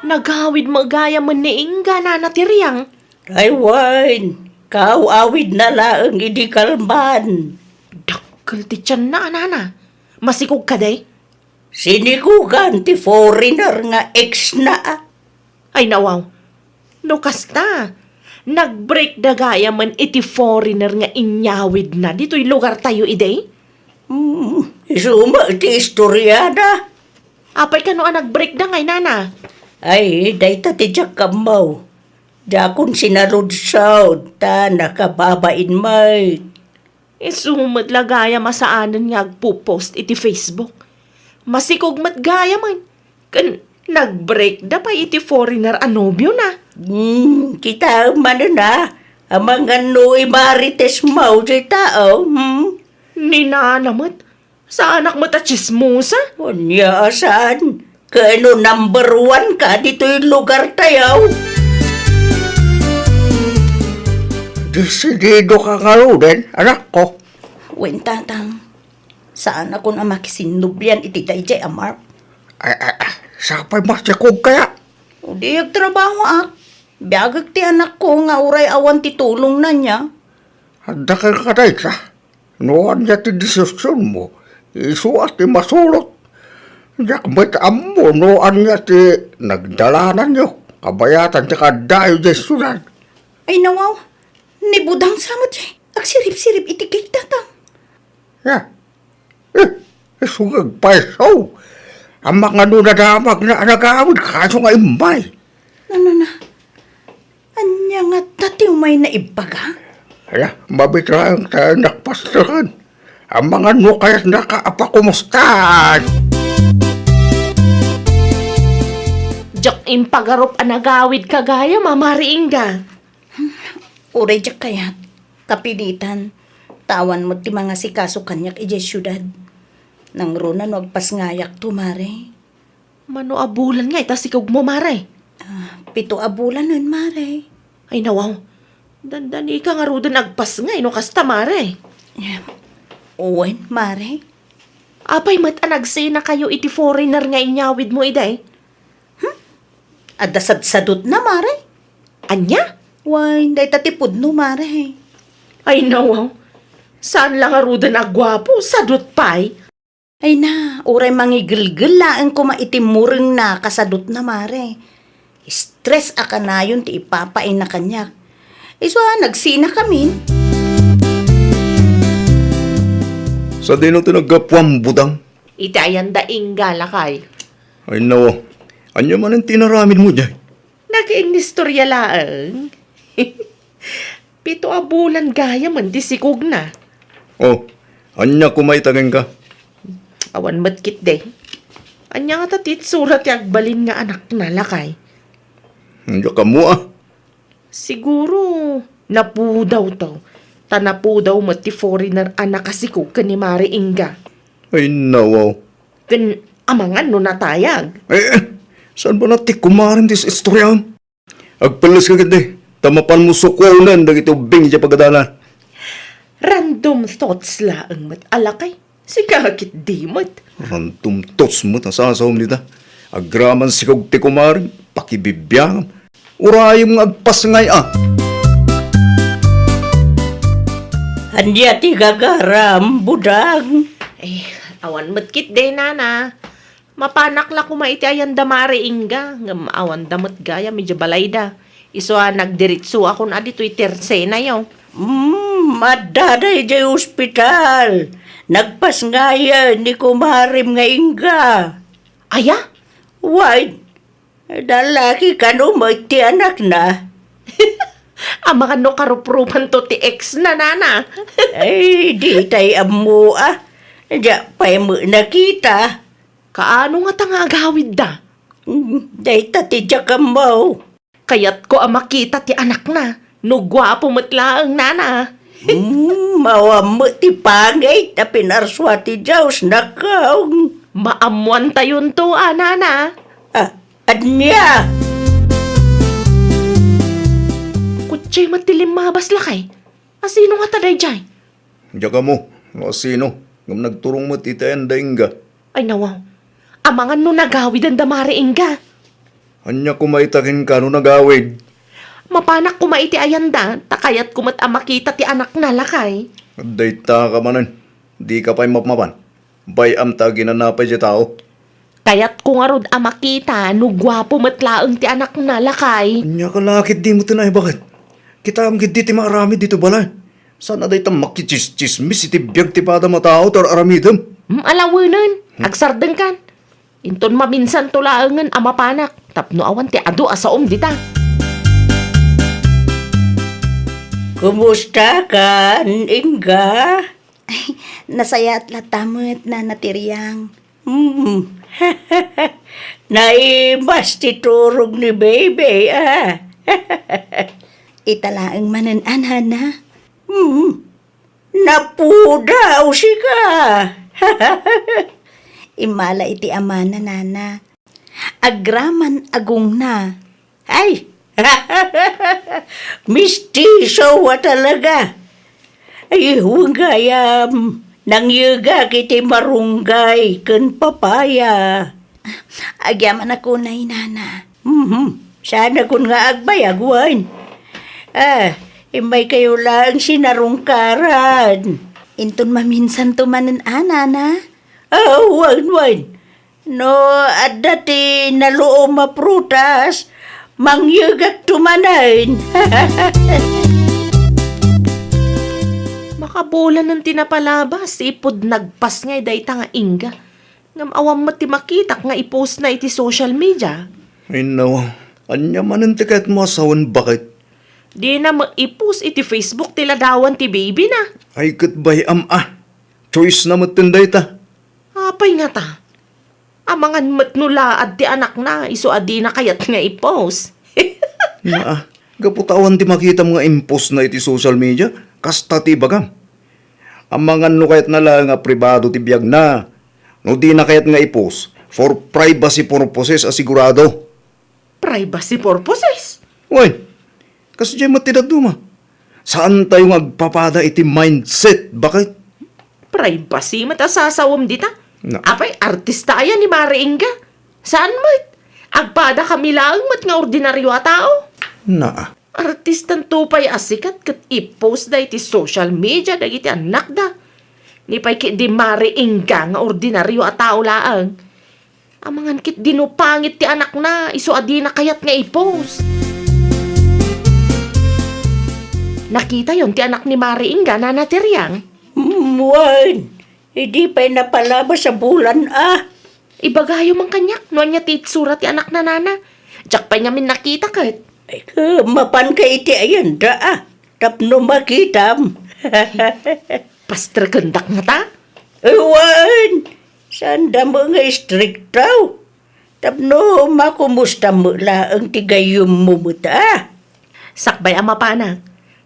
Speaker 3: Nagawid magaya man ni Inga na natiriyang.
Speaker 7: Ay, wine. Awid na laang idi kalman.
Speaker 3: Dakkel ti tiyan na, anana. Masikog ka day?
Speaker 7: Sinigugan ti foreigner nga ex na
Speaker 3: Ay nawaw. Lukas na. Nag-break da gaya man iti foreigner nga inyawid na. Dito'y lugar tayo iday?
Speaker 7: Isuma ti istoryada.
Speaker 3: Apay ka no nag-break da ngay nana.
Speaker 7: Ay, dayta ti jakamaw. Dakon sinarod saud ta nakababain may.
Speaker 3: Isumad lagaya masaanan nga agpo-post iti Facebook. Masikog matgaya man. Kan nag-break da pa iti foreigner anobyo na.
Speaker 7: Kita man na. Ang mga noy marites mo di tao.
Speaker 3: Ni nanamat. Sa anak mata chismosa?
Speaker 7: Unya saan? Kano number 1 ka dito yung lugar tayo?
Speaker 8: Desidido ka nga din, anak ko.
Speaker 7: Wen tatang, saan ako na makisinubyan iti dayjay amar?
Speaker 8: Sapay masikog kaya.
Speaker 7: O di trabaho ak. Biagag ti anak ko nga uray awan ti tulong na niya.
Speaker 8: Handa ka ka day sa. Noon niya ti desisyon mo. Isuat ti masulot. Yak ba't amo noon niya ti nagdalanan niyo. Kabayatan ti kadayo di sunan.
Speaker 7: Ay nawaw, ni budang samot jay. Agsirip-sirip iti kay tatang.
Speaker 8: Ya. Sugag paisaw. Ang mga nunadamag na nagawid kaso nga imbay.
Speaker 7: Ano na? Anya nga tatiw may naibaga?
Speaker 8: Hala, mabitrang tayo nakpastakan. Ang mga nukayas nakaapakumustan.
Speaker 3: Diyak impagarup anagawid kagaya mamariing ka.
Speaker 7: Uray jak kaya, kapilitan. Tawan mo ti mga sikaso kanyak ije syudad. Nang runan wagpas ngayak tumare.
Speaker 3: Mano abulan nga itasikog mo mare.
Speaker 7: 7 abulan nun mare.
Speaker 3: Ay nawaw. Dandani ka nga rudan agpas nga ino kasta mare.
Speaker 7: Uwen mare.
Speaker 3: Apay mat anagsi na kayo iti foreigner nga inyawid mo iday.
Speaker 7: Adasad-sadot na mare.
Speaker 3: Anya?
Speaker 7: Why, day tatipod no mare.
Speaker 3: Ay nawaw. Saan lang nga rudan agwapo? Sadot pay.
Speaker 7: Ay na, uray mangigilgil laang kumaitimureng na kasadot na mare. Stress aka na yun ti ipapain na kanyak. Iso nagsina kami.
Speaker 6: Sa dino tinagapwang budang.
Speaker 3: Itayan daing galakay.
Speaker 6: Ay nawa, anya man ang tinaramid mo dyan.
Speaker 3: Nag-inistorya laang. 7 abulan gaya man disikog na.
Speaker 6: Oh, anya kumaitagan ka.
Speaker 3: Awan matkit de. Anya nga tatit surat yagbalin nga anak na lakay.
Speaker 6: Hindi ka mo ah.
Speaker 3: Siguro, napudaw to. Tanapudaw mati foreigner anak kasikog ka ni Mari Inga.
Speaker 6: Ay nawaw.
Speaker 3: Kan amangan no natayag.
Speaker 6: Saan ba natin kumarin dis istorya? Agpalas ka ganda. Tamapan mo sukunan dagito bing siya pagadalan.
Speaker 3: Random thoughts laang mat alakay. Sigakit di mat.
Speaker 6: Random tots mo tasasawam nita. Agraman si kog ti kumarin. Pakibibiyang. Urayong agpas ngay ah.
Speaker 7: Anya ti gagaram, budang.
Speaker 3: Awan matkit de nana. Mapanak la kumaiti ayan da Mari Inga. Nga maawan damat gaya medyo balayda. Iso nagdiritso ako na dito'y tersena yaw.
Speaker 7: Madaday jay ospital. Nagpas nga yan, ni kumarim nga inga.
Speaker 3: Aya?
Speaker 7: Why? Dalaki ka no, may ti anak na.
Speaker 3: Ang mga no karuprupan to ti ex na nana.
Speaker 7: Ay, di tayo amu ah. Diya pa'y mo nakita.
Speaker 3: Kaano nga tanga agawid da?
Speaker 7: Day tati diya ka mo.
Speaker 3: Kayat ko ang makita ti anak na. No gwapo matlaang nana.
Speaker 7: Mawa mo ti pangay na pinarswa ti Diyos na kaong.
Speaker 3: Maamuan tayon to nana.
Speaker 7: At niya.
Speaker 3: Kutsay matilim mabas lakay. Asino nga taday jay?
Speaker 6: Diya ka mo. O sino? Ngam nagturong mo titayan daing ka.
Speaker 3: Ay nawaw. Amangan no nagawid ang damari Inga.
Speaker 6: Anya kumaitakin ka no nagawid.
Speaker 3: Mapanak kumaiti ayanda, takayat kumat makita ti anak na lakay.
Speaker 6: Day ta ka manan. Di ka pa'y mapmapan. Bayam ta ginanapay siya tao.
Speaker 3: Kayat ko nga rod makita, no gwapo matlaang ti anak na lakay.
Speaker 6: Anya ka lakit di mo tinay bakit? Kita am gid ti marami dito balay. Sana day ta makichismis iti biyag ti pada matao tar aramidem.
Speaker 3: Alawanan, agsardeng kan. Inton maminsan tulaangan amapanak, tapno awan ti adu asaom dita.
Speaker 7: Kumusta ka, Inga?
Speaker 4: Nasaya at latamot na natiriyang.
Speaker 7: Naimas titurog ni baby, ah.
Speaker 4: Italaang mananan na.
Speaker 7: Napudaw si ka.
Speaker 4: Imala iti ama na nana. Agraman agong na.
Speaker 7: Ay, mistiso wa talaga. Ay, huwag gayam. Nangyuga kiti marunggay ken papaya.
Speaker 4: Agyaman ako na nana.
Speaker 7: Sana kun nga agbayagwan. Imay kayo lang sinarungkaran.
Speaker 4: Inton maminsan tumanan nana.
Speaker 7: Wan. No, at dati naluom maprutas, mangyugak tumanan.
Speaker 3: Makabola ng tinapalabas, ipod nagpas nga dayta nga Inga. Ngam awam mo ti makitak nga ipost na iti social media.
Speaker 6: Ay nawa, anya man ang tiket mo asawan bakit?
Speaker 3: Di na maipost iti Facebook tila dawan ti baby na.
Speaker 6: Ay goodbye choice na matinday ta.
Speaker 3: Apay nga ta. Amangan matnulaad ti anak na, iso adi na kayat nga ipost.
Speaker 6: Gaputawan ti makita mga impos na iti social media, kasta ti bagam. Amangan no kayat na lang nga pribado ti biyag na, no di na kayat nga ipos, for privacy purposes asigurado.
Speaker 3: Privacy purposes.
Speaker 6: Uy, kasi dyan matidaduma. Saan tayo agpapada iti mindset? Bakit?
Speaker 3: Privacy matasasawam dita.
Speaker 6: Na.
Speaker 3: Apay, artista ayan ni Mari Inga. Saan mat? Agpada kami lang mat nga ordinaryo a tao.
Speaker 6: Na.
Speaker 3: Artistan tupay asikat kat i-post da iti social media dagiti anak da. Nipay kit di Mari Inga nga ordinaryo a tao laang. Amangan kit dinupangit ti anak na, iso adi na kayat nga i-post. Nakita yon ti anak ni Mari Inga na natiryang.
Speaker 7: Wan, hindi pa'y napalabas sa bulan,
Speaker 3: Ibagayo mang kanyak, no niya ti itsura ti anak na nana. Diyak pa namin nakita kat.
Speaker 7: Ay, mapan ka iti ayan da, tapno makitam.
Speaker 3: Pastor kandak nga ta.
Speaker 7: Wan, sanda mo nga strict daw. Tapno makumusta mo lang tigayom mo mo ta.
Speaker 3: Sakbay ama panak.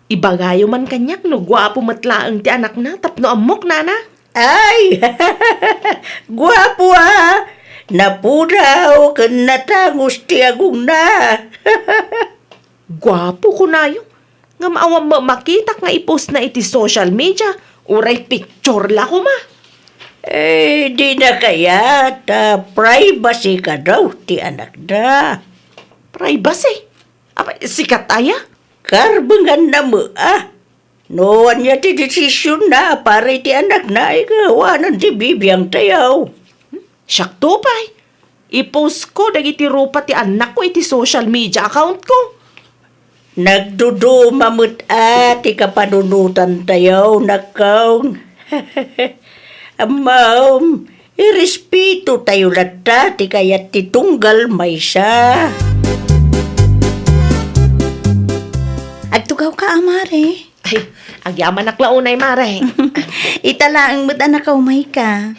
Speaker 3: Ibagayo man kanyak no gwapo matlaang ti anak na tapno amok nana.
Speaker 7: Ay, guwapo napudaw kan natangos ti agong na.
Speaker 3: Gwapo ko na yung. Nga maawang makita nga ipost na iti social media. Uray picture la ko ma.
Speaker 7: Di na kaya privacy ka daw ti anak na.
Speaker 3: Privacy. Apa, sikat aya?
Speaker 7: Karbangan na mo, No, anya ti desisyon na para ti anak na ikawanan ti bibiyang tayaw.
Speaker 3: Siyak tupay. I-post ko dagiti rupa ti anak ko iti social media account ko.
Speaker 7: Nagduduma mo't ti kapanunutan tayaw nakaw. Amam, irespeto tayo lata ti kayat ti tunggal may siya.
Speaker 4: Agtugaw ka amare.
Speaker 3: Ay, agyaman naklaunay mare.
Speaker 4: Italaang mo't anak umay ka.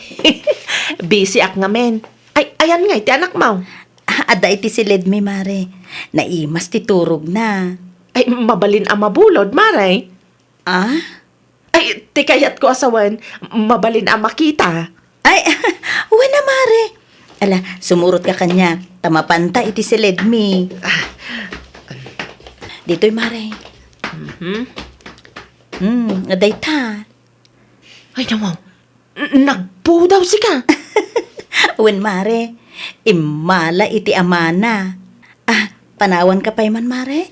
Speaker 3: Busy ak nga men. Ay, ayan nga, iti anak mo.
Speaker 4: Ada iti silid mi mare. Naimas ti turog na.
Speaker 3: Ay, mabalin ang mabulod, mare. Ay, ti kayat ko asawan, mabalin ang makita.
Speaker 4: Ay, wala mare. Ala, sumurot ka kanya. Tamapanta iti silid mi. Dito'y mare. Aday ta.
Speaker 3: Ay, nawaw. Nagpo daw si ka.
Speaker 4: Wen mare. Imala iti amana. Panawan ka pa'y man mare.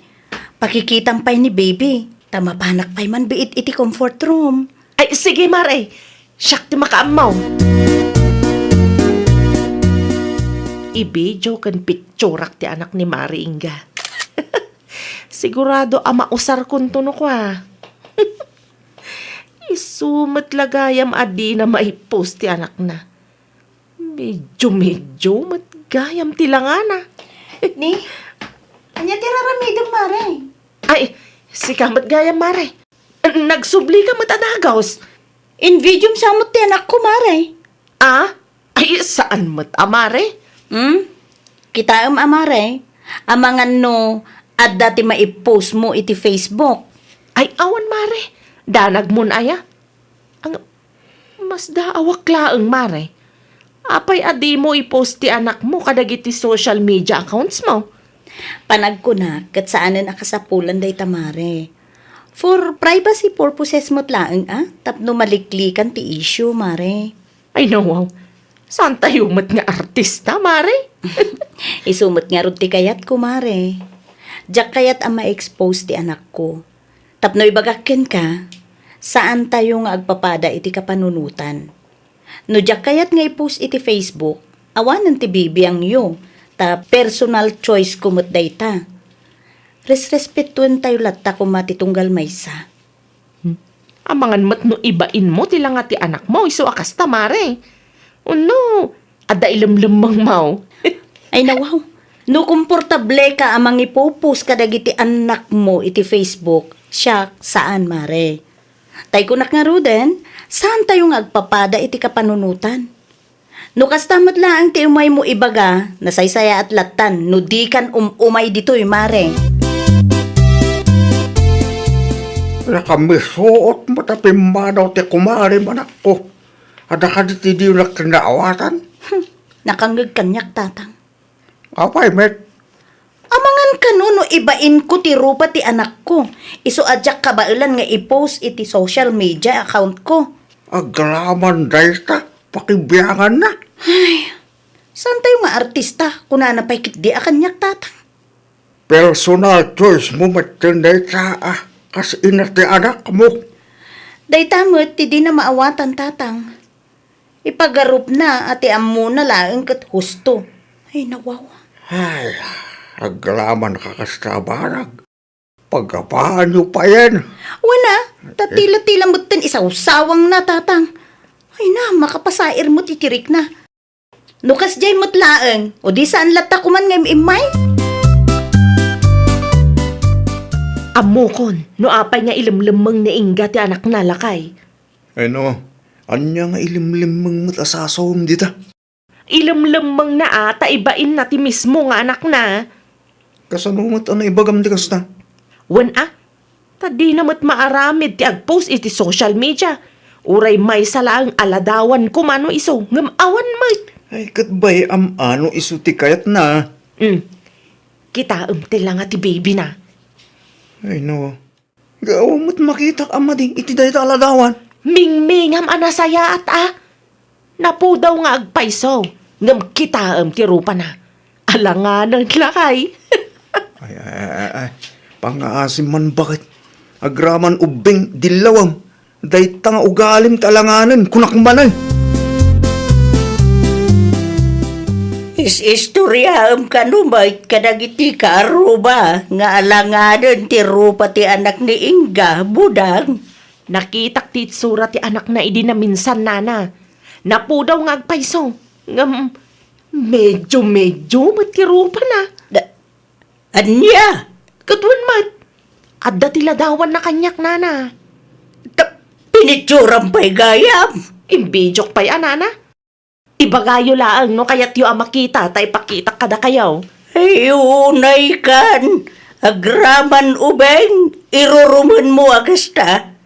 Speaker 4: Pakikitang pa'y ni baby. Tamapanak pa'y man biit iti comfort room.
Speaker 3: Ay, sige, mare. Siyak ti makaamaw. I-video kan picturak ti anak ni Mari Inga. Sigurado ama usar kun tuno ko Isumat lagayam adi na maipost ti anak na. Medyo matgayam ti langana.
Speaker 4: Ni, anya ti raramidong mare.
Speaker 3: Ay, Si kamat gaya, Mare. Nagsubli ka matanagaws.
Speaker 7: Invidium sa mo ti anak ko, Mare.
Speaker 3: Ah? Ay, saan Mare?
Speaker 7: Kita amare. Amangan no, at dati maipost mo iti Facebook.
Speaker 3: Ay, awan, Mare. Danag mo na aya. Ang mas daawak laeng, Mare. Apay adi mo i-post ti anak mo kadagiti social media accounts mo.
Speaker 7: Panag ko na, kat saanan akasapulan day tamare. For privacy purposes mo't laeng, tapno maliklikan ti issue, Mare.
Speaker 3: Ay, no, wow. Saan tayo mat nga artista, Mare?
Speaker 7: Isumot nga ron ti kayat ko, Mare. Diyak kayat ang ma-expose ti anak ko. Tapno ibagakken ka, saan tayo nga agpapada iti kapanunutan. No diyak kayat nga i-post iti Facebook, awanan ti bibiyang yo, ta personal choice kumot dayta. Respetuan tayo latta kumatitunggal maysa.
Speaker 3: Amangan mat no ibain mo tila nga ti anak mo, iso akas ta, Mare. Uno, ada ilamlamang mau.
Speaker 7: Ay nawaw, no komportable ka amang ipupus kadagiti anak mo iti Facebook, siya saan, Mare? Tay kunak nga ruden, saan tayo nga agpapada iti kapanunutan? No kastamat lang ti umay mo ibaga, nasaysaya at latan, no di kan umay dito'y, Mare.
Speaker 8: Nakamisuot mo tapimadaw ti kumari manak ko. Ada ka di di na kinaawatan.
Speaker 7: Nakangag kanyak tatang.
Speaker 8: Apay, met.
Speaker 7: Amangan kanuno ibain ko ti rupa ti anak ko. Iso adyak kabailan nga i-post iti social media account ko.
Speaker 8: Agraman dayta. Pakibiyangan na.
Speaker 7: Saan tayo nga artista kung nanapay kit di akanyak tatang?
Speaker 8: Personal choice mo matinday sa kasi inati anak mo.
Speaker 7: Day tamot ti di na maawatan tatang. Ipagarup na ati ammo na laeng kat husto. Ay nawaw.
Speaker 8: Ay, agraman ka kastabarag. Pagkapaan nyo pa yan.
Speaker 7: Wala, tatila-tila mo tin isawsawang na tatang. Ay na, makapasair mo titirik na. Nukas jay mo't laeng, o di saan lata kuman ngayong imay?
Speaker 3: Amokon, no apay nga ilamlamang na ingga ti anak na lakay.
Speaker 8: Ano, anya nga ilimlimang matasasom dita.
Speaker 3: Ilamlamang na ata ibain na ti mismo nga anak na.
Speaker 8: Kasanumot ano ibagam di kasta.
Speaker 3: Wan tadi na mat maaramid ti agpost iti social media. Uray may salaang aladawan ko mano iso, ngamawan mat.
Speaker 8: Ay, katbay ano isuti kayat na.
Speaker 3: Kita ti lang ti baby na.
Speaker 8: Ay, no. Gawamot makita ama ding iti dahi aladawan.
Speaker 3: Mingmingam anasaya at Napu daw nga agpaiso. Ngam kita ti rupa na. Alanganan lakay.
Speaker 8: Ay. Pangaasim man bakit? Agraman ubing dilawam. Dahi tanga ugalim talanganan kunakmanan.
Speaker 7: Istoryaam ka numay kadagiti ka aruba nga alanganan ti rupa ti anak ni Inga, budang.
Speaker 3: Nakitak ti itsura ti anak na idi na minsan nana. Napu daw nga agpaiso. Ngam medyo matirupa na.
Speaker 7: Anya?
Speaker 3: Katwan mat. Adda ti ladawan na kanyak nana.
Speaker 7: Pinitsuram pa'y gayam.
Speaker 3: Imbijok pa'y anana. Ibagayo laang no kaya't yu makita tay pakita kada kayaw.
Speaker 7: Ay, unay kan. Agraman ubeng. Iruruman mo agasta.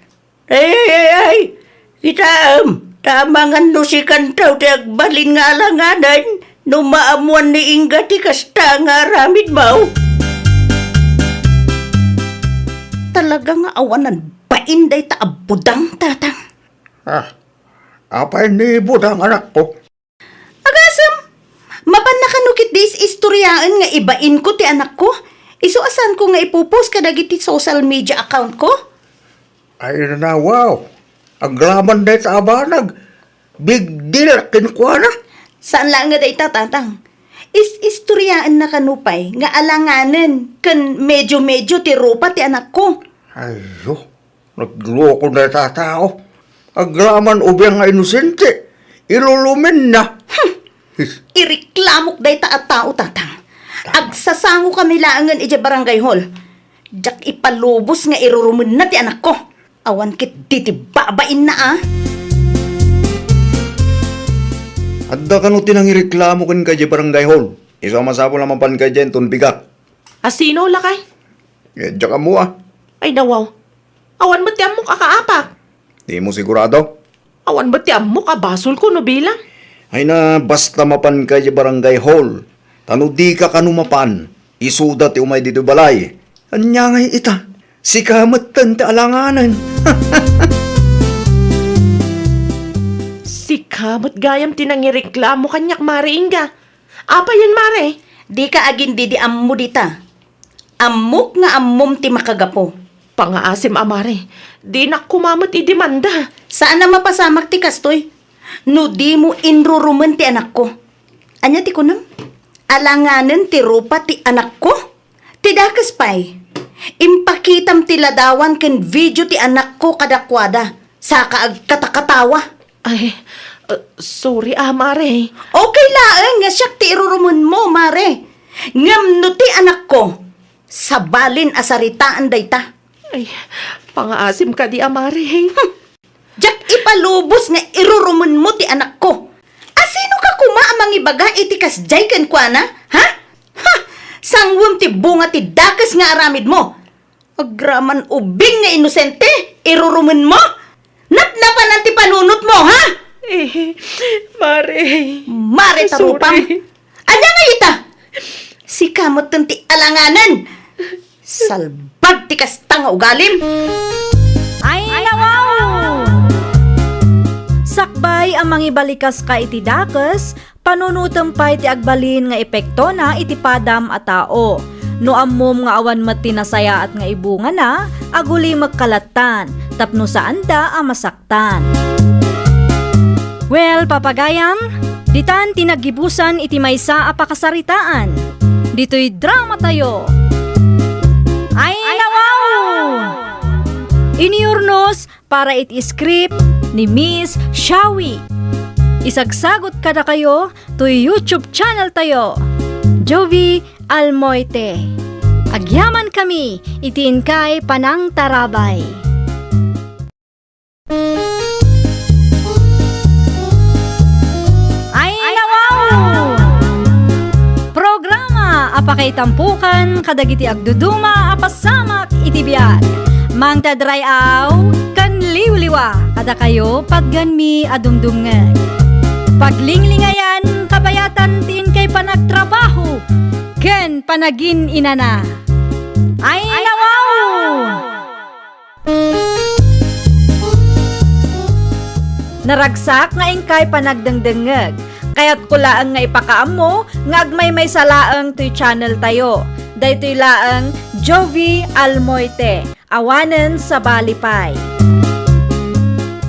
Speaker 7: Ay. Itaam. Tamangan no si kantaw ti agbalin nga alanganan. No maamuan ni Inga ti kasta nga aramid mo. Talaga nga awanan. Painday ta abudang tatang.
Speaker 8: Apay ni budang anak ko.
Speaker 7: Agasam, mapan na kanukit dis istoryaan nga ibain ko ti anak ko. Isuasan ko nga ipupost kadagiti social media account ko.
Speaker 8: Ay na, wow. Agraman dahi sa abanag. Big deal, kinukuha na.
Speaker 7: Saan lang nga day tatang? Istoryaan na kanupay nga alanganan kan medyo ti rupa ti anak ko.
Speaker 8: Ayo, nagloko na tatao. Agraman ubing nga inosente. Ilulumin na.
Speaker 7: Iriklamok day ta at tao tatang. Agsasango kami laangan ija barangay hall.
Speaker 4: Jak ipalubos nga irurumun na ti anak ko. Awan kit titibabain na ah.
Speaker 6: Adda ka no tinangireklamo kan ka di barangay hall. Isa masapol naman pan ka dyan tunbiga.
Speaker 3: Asino lakay?
Speaker 6: Diyan ka mo ah.
Speaker 3: Ay nawaw. Awan mo ti amo kakaapak.
Speaker 6: Di mo sigurado?
Speaker 3: Awan ba ti amo kabasol ko no bilang?
Speaker 6: Ay na basta mapan ka di barangay hall. Tano di ka kanumapan. Isuda ti umay dito balay. Anya ngay ita. Si kamatan ti alanganan.
Speaker 3: Si kamot gayam tinangireklamo kanyak mare Inga. Apa yan mare?
Speaker 4: Di ka agin di ammo dita. Ammok nga ammom ti makagapo.
Speaker 3: Pangaasim amare. Di na kumamot idemanda.
Speaker 4: Saan na mapasamak ti kastoy? No di mo inruruman ti anak ko. Anya ti kunam? Alanganan ti rupa ti anak ko? Ti dakas pay. Impakitam ti ladawan ken video ti anak ko kadakwada. Sa kaag katakatawa.
Speaker 3: Ay, sorry mare.
Speaker 4: Okay laeng nga siyak ti iruruman mo, mare. Ngam no ti anak ko. Sabalin asaritaan dayta.
Speaker 3: Ay, pangaasim ka di amare.
Speaker 4: Jak ipalubos nga iruruman mo ti anak ko. Asino ka kuma amang ibaga iti kasjay ken kuana? Ha? Ha? Sangwam ti bunga ti dakas nga aramid mo. Agraman ubing nga inosente, iruruman mo. Napnapan ang ti panunot mo, ha?
Speaker 3: Mare.
Speaker 4: Mare tarupam.
Speaker 3: Sorry.
Speaker 4: Anya nga ita? Si kamot ti alanganan. Salbag ti kastang ugalim.
Speaker 1: Ay, nawaw! Sakbay ang mangibalikas ka iti dakas, panunutem pa iti agbalin nga epekto na iti padam a tao. No ammom nga awan met tinasaya at nga ibunga na, aguli magkalatan, tapno saan da ang masaktan. Well, papagayam, ditan tinagibusan iti maysa a pakasaritaan. Dito'y drama tayo. Ay, nawaw! Iniurnos para iti script ni Miss Shawi. Isagsagot kada kayo to YouTube channel tayo. Jovi Almoite. Agyaman kami, itiin kay Panang Tarabay. Ay, nawaw! Programa apakay tampukan kadagiti agduduma apasamak iti biag. Mang tadrayaw kan liwliwa kada kayo pagganmi adumdumngeg. Paglinglingayan kabayatan tin kay panagtrabaho ken panagin inana. Ay, nawaw! Naragsak nga ingkay panagdengdengeg. Kaya't kulaang nga ipakaam mo nga agmay may salaang to'y channel tayo. Daytoy laang Jovi Almoite. Awanen sa Balipay.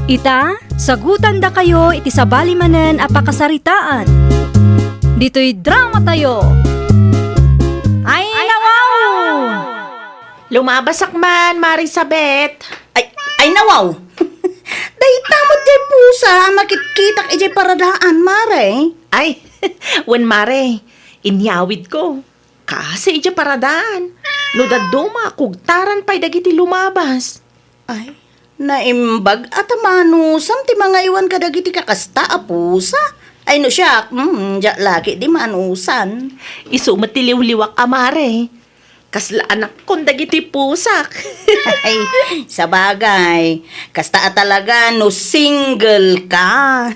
Speaker 1: Ita, sagutan da kayo iti sa balimanen apakasaritaan. Dito'y drama tayo. Ay, nawaw!
Speaker 3: Lumabasak man, Marisabeth.
Speaker 4: Ay nawaw. Dayta mo di pusa makitkitak ijay paradaan, mare.
Speaker 3: Ay, wen mare, inyawid ko. Kasi ija paradaan. No daduma, kugtaran pa'y dagiti lumabas.
Speaker 4: Ay, naimbag at manusam ti mga iwan ka dagiti kakasta a pusa. Ay no siya, diya lagi di manusan.
Speaker 3: Isumat tiliw-liwak amare. Kasla anak kong dagiti pusak.
Speaker 4: Ay, sa bagay, kasta talaga no single ka.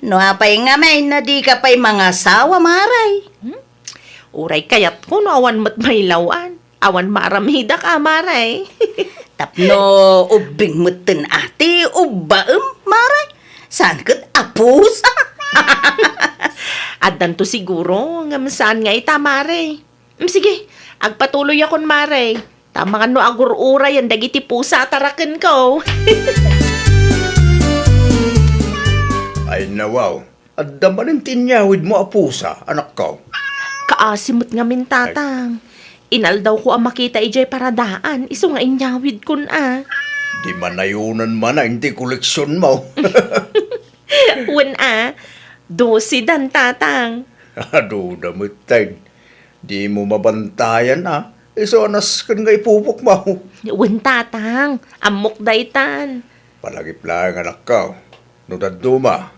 Speaker 4: No apay nga may na di ka pa'y mga sawa, maray.
Speaker 3: Uray kayat ko no awan mat mailawan. Awan maramida ka amaray.
Speaker 4: Tapno ubing meten ati ubaem, maray. Saan kat apus?
Speaker 3: Adan to siguro, ngam saan nga itamare. Sige, agpatuloy akon mare. Tama nga no agur-uray ang dagiti pusa taraken ko.
Speaker 6: Ay nawaw. Adda man ang tinyawid mo apusa, anak ko.
Speaker 3: Kaasimot nga min tatang. Inaldaw ko ang makita ijay paradaan. Iso nga inyawid kun
Speaker 6: Di manayunan man ang di koleksyon mo.
Speaker 3: Wen dosi dan tatang.
Speaker 6: Ado damutan. Di mo mabantayan Iso anas kan nga ipupok mo.
Speaker 3: Wen tatang, amok daytan.
Speaker 6: Palagip lang anak ka. No daduma,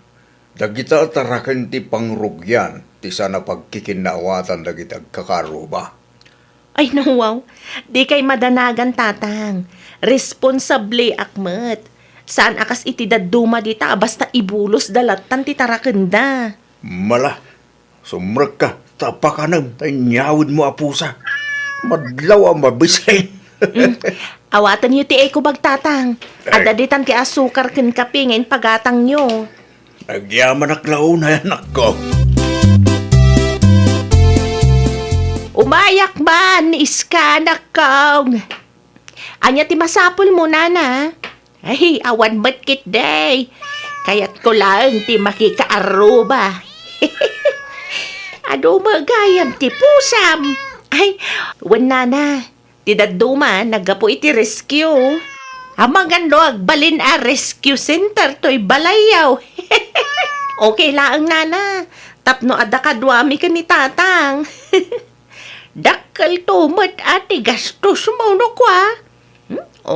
Speaker 6: dagita tarakan ti pangrugyan, ti sana pagkikinawatan dagita kakaruba.
Speaker 3: Ay nawaw, di kay madanagan tatang. Responsable akmet. Saan akas iti daduma dita basta ibulos dalatan ti tarakenda.
Speaker 6: Mala, sumrek ka, tapakanam, tanyawid mo apusa. Madlaw ang mabisay.
Speaker 3: Awatan niyo ti eko bagtatang. Adaditan ti asukar ken kape ngayon pagatang niyo.
Speaker 6: Nagyaman aklaw na anak ko.
Speaker 3: Umayak man, iska nakaw. Anya ti masapul mo, nana. Ay, awan ba't day. Kaya't ko lang ti makikaaruba. Ano magayam ti pusam. Ay, wan nana. Ti daduma, nagapo iti rescue. Amagando agbalin a rescue center to'y balayaw. Okay lang, nana. Tapno ada kadwami ka ni tatang. Dakal tumat ati gastos mo no kwa.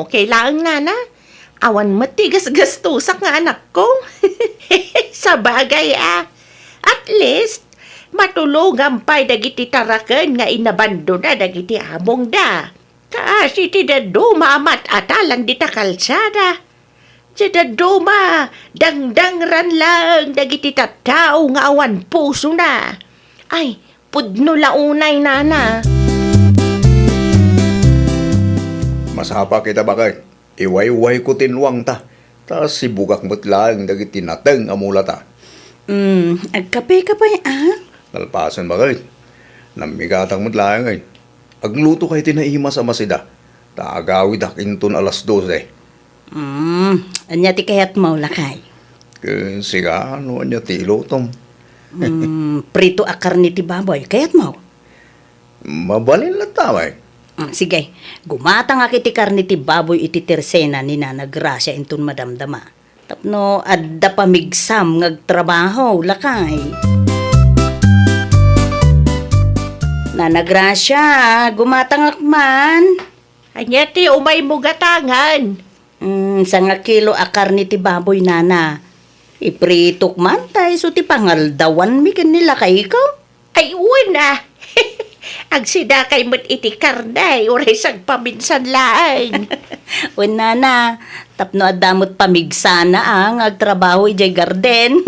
Speaker 3: Okay lang, nana. Awan matigas gastusak nga anak ko. Sa bagay At least, matulugan pa'y dagiti taraken nga inabando na dagiti among da. Kaasi ti daduma amat atalan di ta kalsada. Ti daduma, dangdangran lang dagiti tattao nga awan puso na. Ay, pudno launay, nana.
Speaker 6: Masapa kita bakit? Iway-way ko tinwang ta. Tas sibugak mo't lang dagiti nateng amula ta.
Speaker 7: Agkape ka pa
Speaker 6: Nalpasan bakit? Namigatang mo't lang ay. Agluto kay tinaima sa masida. Taagawid akinton alas 12.
Speaker 7: Anya ti kayat mo lakay.
Speaker 6: Siga, ano niya tilutom.
Speaker 7: Prito a karni ti baboy, kayat mo.
Speaker 6: Mabalin lang tamay.
Speaker 7: Sige, gumatang akiti karni ti baboy iti tersena ni Nana Gracia intun madamdama. Tapno, adda pamigsam ngagtrabaho, lakay. Nana Gracia, gumatang akman.
Speaker 3: Anya ti umay mo gatangan.
Speaker 7: Sa nga kilo a karni ti baboy, Nana. Ipritok man tayo, so ti pangaldawan mi kanila kay ikaw.
Speaker 3: Ay, una. Agsida kay mo't iti karnay, uray sang paminsan lang.
Speaker 7: Una na, tapno adamot pamigsana ang agtrabaho ijay garden.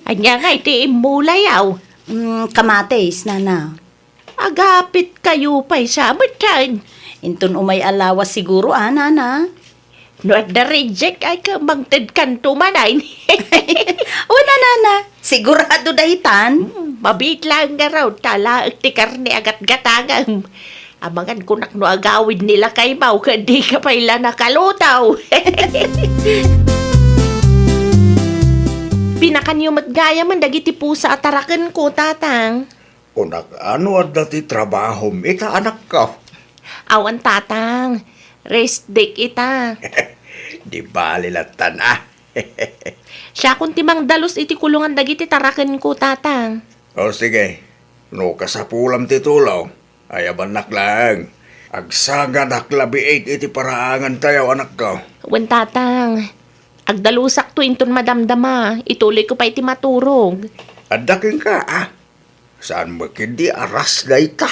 Speaker 3: Anya nga iti imulayaw.
Speaker 7: Kamates, Nana.
Speaker 3: Agapit kayo pa'y samatan.
Speaker 7: Intun umay alawas siguro, Nana.
Speaker 3: No at the reject ay kamangtad kanto manay.
Speaker 7: Una, Nana. Sigurado dahitan.
Speaker 3: Mabit lang nga raw, tala at ti karne agat gatangang. Amangan kunak no agawid nila kay Mau, hindi ka pa ila nakalutaw. Pinakanyo matgaya man dagiti pusa at tarakan ko, tatang.
Speaker 6: Unak, ano at dati trabaho ita anak ka?
Speaker 3: Awan, tatang. Rest day ita.
Speaker 6: Di balilatan
Speaker 3: Siya kung timang dalos iti kulungan dagiti tarakan ko, tatang.
Speaker 6: O sige, no kasapulam titulaw, ayaban naklang. Agsaga naklabi 8 iti paraangan tayo anak ka.
Speaker 3: Wen, tatang. Agdalusak to inton madamdama. Ituloy ko pa iti maturog.
Speaker 6: Adaking ka Saan mo kindi aras na ita?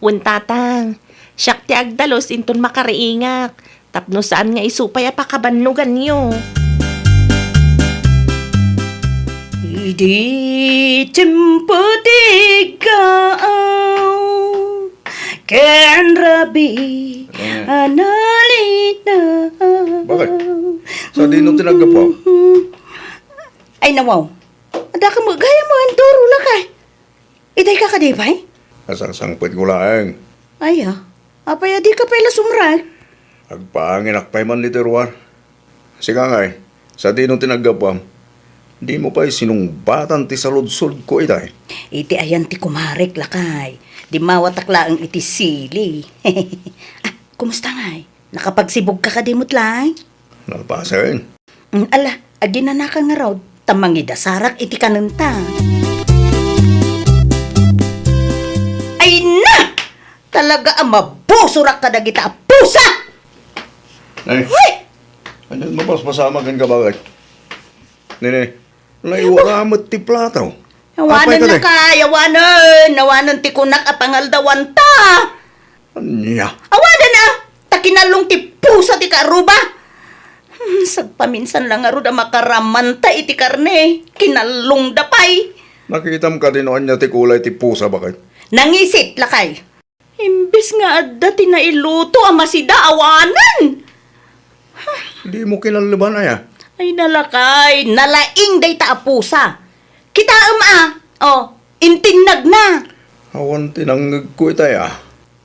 Speaker 3: Wen, tatang. Siyak ti agdalos inton makariingak. Tapno saan nga isupay apakabanlugan niyo.
Speaker 7: Di timpatigaw ken rabi analita.
Speaker 6: Bakit? Sa di nung tinagap po?
Speaker 7: Ay nawaw. Ada ka mo gaya mo ang turo lakay. Itay ka kadipay?
Speaker 6: Asang sangpit ko lang.
Speaker 7: Ay apay di ka pala sumrag.
Speaker 6: Agpangin akpay man literuar. Sige nga sa di nung tinagap po, di mo pa sinumbatan ti saludsod ko itay.
Speaker 7: Iti ayan ti kumarek lakay. Di mawatakla ang iti sili. Kumusta nga? Nakapagsibog ka kadimot lang?
Speaker 6: Nalpasan.
Speaker 7: Ala, aginanakan nga raw. Tamangida sarak iti kanenta. Ay na! Talaga ang mabusurak ka na kita, pusa!
Speaker 6: Ay,
Speaker 7: Hoy!
Speaker 6: ano mapasmasama kan ka bakit? Nene, naiwa ka amat ti plato.
Speaker 7: Yawanan na ka, yawanan! Nawanan ti kunak at pangaldawan ta!
Speaker 6: Anya,
Speaker 7: Awanan na! Takinalong ti pusa ti karuba! Sagpaminsan lang arud ang makaramanta iti karne. Kinalong dapay.
Speaker 6: nakitam ka din niya ti kulay ti pusa bakit?
Speaker 7: Nangisit lakay. Imbis nga adda tinailuto ang masida awanan.
Speaker 6: Di mo kinalaban ay
Speaker 7: Ay nalakay, nalaing day ta a pusa. Kita oh, intinnag na.
Speaker 6: Awan tinanggag ko itay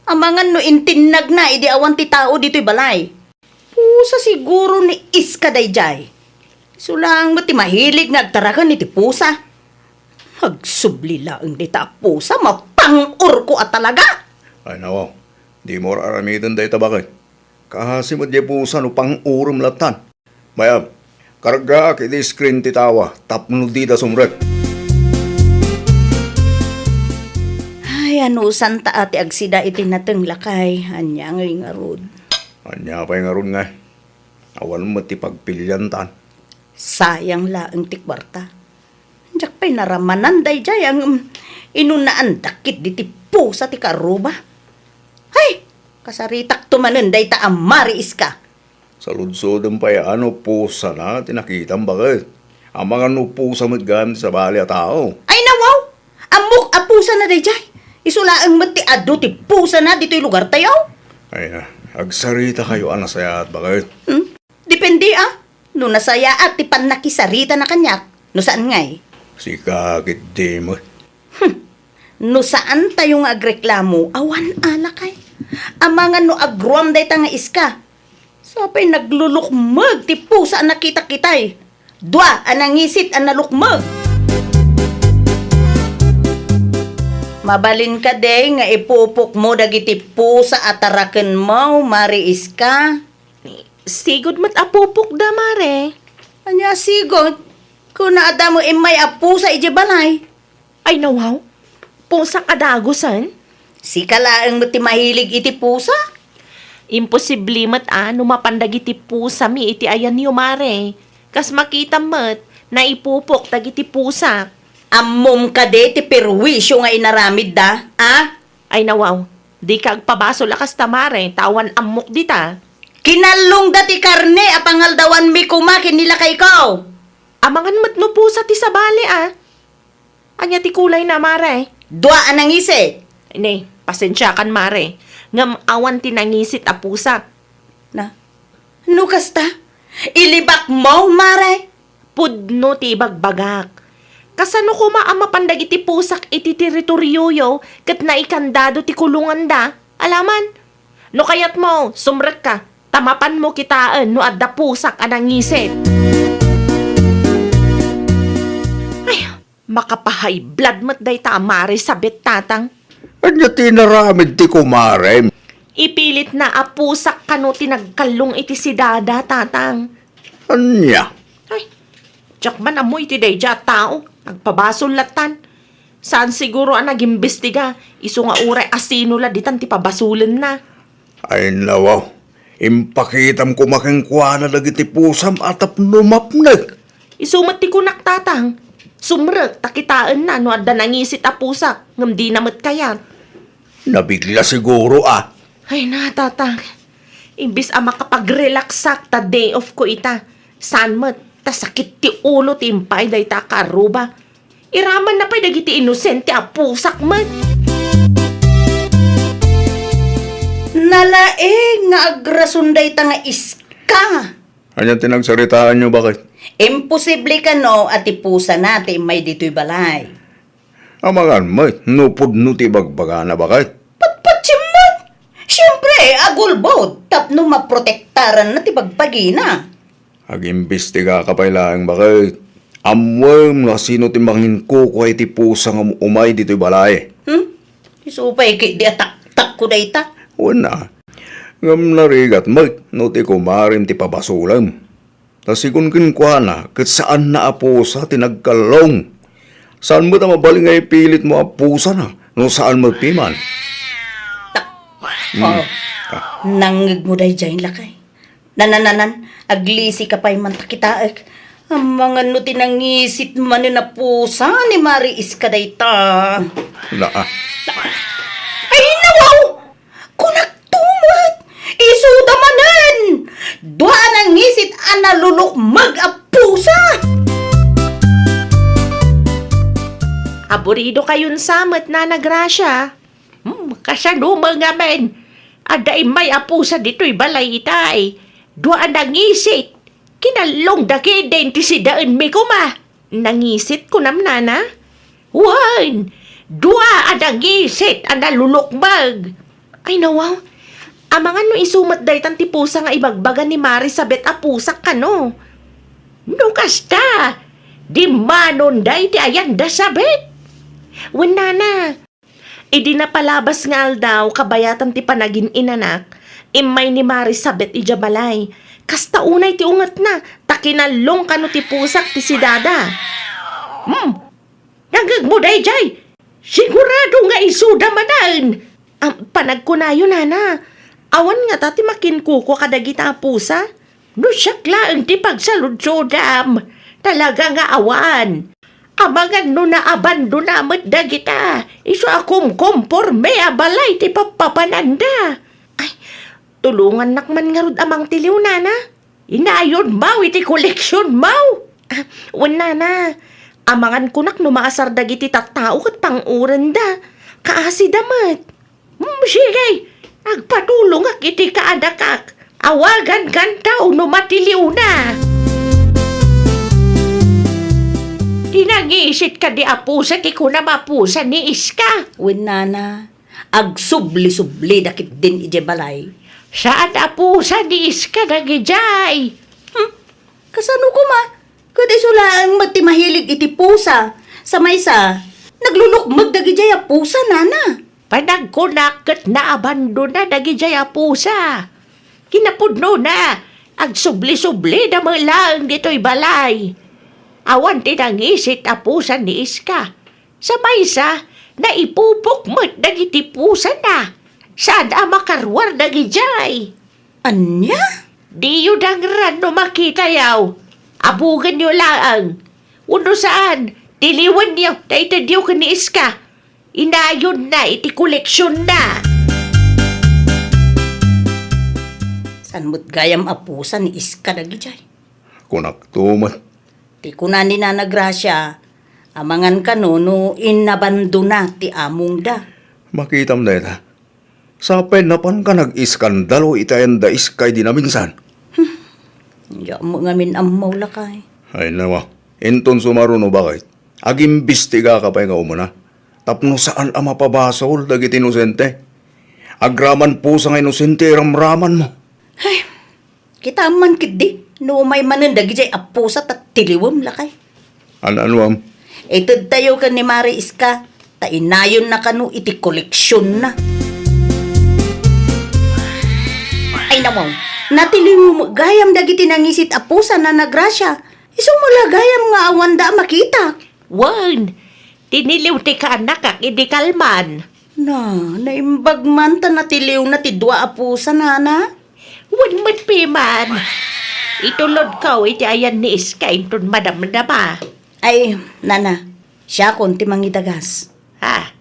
Speaker 7: Amangan no intinnag na, idi awan ti tao dito'y balay. Pusa siguro ni iska dayjay. Sulang mo ti mahilig nga agtarakan ni ti pusa. Hagsubli laang di ta pusa, mapangur ko at talaga.
Speaker 6: Ay nawaw, di mo aramitan day tabakit. Kahasi mo di pusa no pang urum latan. Mayab, karga kiti screen ti tawa, tapno di da sumrek.
Speaker 7: Ay, anusan ta ati agsida iti nateng lakay. Anyang ringarod.
Speaker 6: Anya pa yung aron nga. Awan mo ti pagpilyan tan.
Speaker 7: Sayang laang ti kwarta. Diyak pa'y naramanan dayjay ang inunaan dakit di ti pusa ti karuba. Ay, kasaritak tumanen day ta amariis ka.
Speaker 6: Sa ludsodon pa ano pusa na tinakitan bakit. Ang mga no pusa mo gamit sa bali at tao.
Speaker 7: Ay nawaw! Amok a pusa na dayjay. Isulaang mati ado ti pusa na dito'y lugar tayo.
Speaker 6: Ay agsarita kayo anasaya at bakit.
Speaker 7: Depende No nasaya at ti panakisarita na kanyak. No saan ngay?
Speaker 6: Si kakit di mo.
Speaker 7: No saan tayong agreklamo, awan alakay. Amangan no agruam day ta nga iska. Sapay naglulukmag ti pusa ang nakita kitay. Dua anangisit ang nalukmag. Mabalin ka day nga ipupok mo dagiti pusa at taraken mo, mari iska.
Speaker 3: Sigod mat apupok da, mare.
Speaker 7: Anya sigod, kung naada mo imay apusa iji balay.
Speaker 3: Ay nawaw, pusa kadagusan.
Speaker 7: Si kalaang mo ti mahilig iti pusa?
Speaker 3: Imposible mat numapandag iti pusa mi iti ayan niyo, mare. Kas makita mat, na ipupok tag iti pusa.
Speaker 7: Ammom ka de ti perwisyo nga inaramid da,
Speaker 3: Ay nawaw, di ka agpabaso lakas ta, mare. Tawan amok dita.
Speaker 7: Kinalong dati karne apangaldawan mi kumakin nila kay ikaw.
Speaker 3: Amangan mat no pusa ti sabali, Anya ti kulay na, mare.
Speaker 7: Dua anang isit.
Speaker 3: Ne, pasensya kan, mare. Ngam awan tinangisit a pusa.
Speaker 7: Na, nukas ta? Ilibak mo, mare?
Speaker 3: Pudno ti bagbagak. Kasano ko maamapandag iti pusak iti teritoryo yo, kat naikandado ti kulungan da. Alaman, no kayat mo, sumrek ka, tamapan mo kitaan no adda pusak anang ngisit. Ay, makapahay blood mat day ta, mare, sabit tatang.
Speaker 6: Anya tinaramid ti kumare.
Speaker 3: Ipilit na apusak kano tinagkalong iti si dada, tatang.
Speaker 6: Anya.
Speaker 3: Ay, tsak man amoy ti dayja tao. Nagpabasol latan. Saan siguro ang nag-imbestiga? Iso nga uray asinula ditan ti pabasulan na.
Speaker 6: Ay nawaw, impakitam ko makengkwa na lagi ti pusam atap numapnag.
Speaker 3: Isumat ti kunak tatang. Sumrek, takitaan na no adda nangisit a pusak. Ngam di namat kayat.
Speaker 6: Nabigla siguro
Speaker 3: Ay na, tatang. Imbis ang makapag-relaxak ta day off ko ita. San mat, ta sakit ti ulo ti impay day ta karuba. Iraman na pa'y dagiti inosente a pusak mat.
Speaker 7: Nalaeng nga agrasunday ta nga iska.
Speaker 6: Anya tinagsaritaan nyo bakit?
Speaker 7: Imposible ka no at ipusa natin may dito'y balay.
Speaker 6: Amangan mo, nupod no ti bagbaga na bakit?
Speaker 7: Patpatsimot! Siyempre, agulbod. Tapno maprotektaran na ti bagpagina.
Speaker 6: Agimbestiga ka pa ilang bakit? Amwem na sino ti mangin ko kuhay ti pusa nga umay dito'y balay.
Speaker 7: Isupay kay di atak-tak ko dayta.
Speaker 6: Wala. Ngam narigat mo, no ti kumarim ti pabasulam. Tasikon kinkwa na, kat saan na apusa tinagkalong. Saan mo ta mabaling nga ipilit mo apusa na, no saan mo piman?
Speaker 7: Oh, nangig mo day dyan lakay. Nanananan, aglisi ka pa'y mantakitaag. Ang mga no tinangisit man na pusa ni Mari Iska day ta. Ay, nawaw! Kunak tumot! Isuda manan! Dua nang ngisit ang nalulukmag a pusa!
Speaker 3: Aburido kayon samet na nagrasya. Kasano mga men. Aday may apusa dito'y balay itay. Dua nangisit. Kinalong daki identisidaan mi kuma. Nangisit ko namnana. Wan! Dua nangisit ang nalulukmag. Ay nawaw. Amangan no isumat day tan ti pusa nga ibagbagan ni Mari sabet apusak ka no. No kasta. Di manon day ti ayan da sabet. Wenana. Idi na palabas nga aldaw kabayatan ti panagin inanak. Imay ni Mari sabet ija balay. Kasta unay ti ungat na. Takinalong kano ti pusak ti sidada. Nagag mo day jay. Sigurado nga isuda manan. Panagkunayo nana. Awan nga tati makinkuko kadagita a pusa. No siyakla ang ti pagsaludsodam. Talaga nga awan. Amangan no na abandonamat dagita. Iso akum komporme abalay ti papapananda. Ay, tulungan nakman nga rod amang tiliw nana. Inayon mau iti koleksyon mau. Wan nana. Amangan kunak no maasar dagiti tattao kat panguran da. Kaasi damat. Sige. Agpatulong ak iti kaadakak. Awagan kantaw no matiliw na. Tinangisit ka di apusa ti kuna mapusa ni Iska.
Speaker 7: Wenana, agsubli-subli dakit din ije balay.
Speaker 3: Saan apusa ni Iska nagijay?
Speaker 7: Kasano ko ma? Kada sulaang magtimahilig iti pusa. Sa maysa, naglulukmag dagijay a pusa nana.
Speaker 3: Panagkunakot na abandona nagijay apusa. Kinapudno na. Agsubli-subli na lang dito'y balay. Awan tinangisit apusa ni Iska. Sa maysa, naipupok mo't dagiti pusa na. Saan makarwar nagijay?
Speaker 7: Anya?
Speaker 3: Di yun ang rano makita yaw. Abugan niyo lang. Uno saan? Tiliwan niyo na itadiyo ka ni Iska. Inayon na iti koleksyon na.
Speaker 7: San mo't gayam a pusa ni Iska dagijay?
Speaker 6: Kunak tumat.
Speaker 7: Ti kunan ni Nana Gracia, amangan ka no inabandona ti among da.
Speaker 6: Makitam na ita. Sa penapan ka nag-iskandalo itayan da iskay di na minsan.
Speaker 7: Ya mo ngamin amaw lakay.
Speaker 6: Ay nawa, inton sumaruno bakit? Agimbistiga ka pa nga umuna. Tapno saan ang mapabasol dagiti inosente? Agraman po sa nga inosente ramraman mo.
Speaker 7: Ay, kita man kidi. No may manandag jay apo sa tatiliwam lakay.
Speaker 6: Ano?
Speaker 7: Ito tayo ka ni Mari Iska. Tainayon na kanu iti koleksyon na. Ay nawaw. Natiliw mo gayam dagiti nangisit apo sa nanagrasya. Isumula gayam nga awanda makita.
Speaker 3: Wan, tiniliw ti ka anak ak idi kalman.
Speaker 7: Na, naimbag man ta natiliw na ti dua apo sa nana.
Speaker 3: Wan matpiman. Itulod ka iti ayan ni Iska inton madamdama.
Speaker 7: Ay, nana, siya konti mangidagas.
Speaker 3: Ha?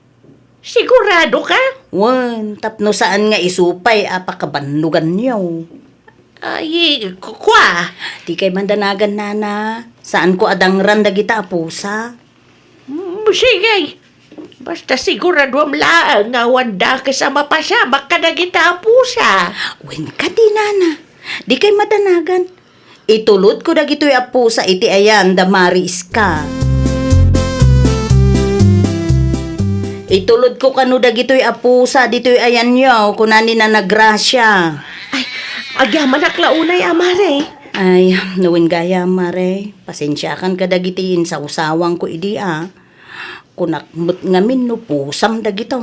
Speaker 3: Sigurado ka?
Speaker 7: Wan, tapno saan nga isupay apakabanlugan niyo.
Speaker 3: Ay, kwa.
Speaker 7: Di kay mandanagan nana. Saan ko adangran dagita apusa?
Speaker 3: Sige. Basta sigurado am laang nga wanda kasama pasama ka nagita pusa.
Speaker 7: Wen ka di nana. Di kay madanagan. Itulod ko dagito'y apusa iti ayan da Mari Iska. Itulod ko kanu dagito'y apusa dito'y ayan yaw kunani na nagrasya.
Speaker 3: Ay, agyaman aklaunay amare.
Speaker 7: Ay, nawin gaya mare. Pasensyakan ka dagitiin sa usawang ko idi Kunakmut ngamin no pusam dagito.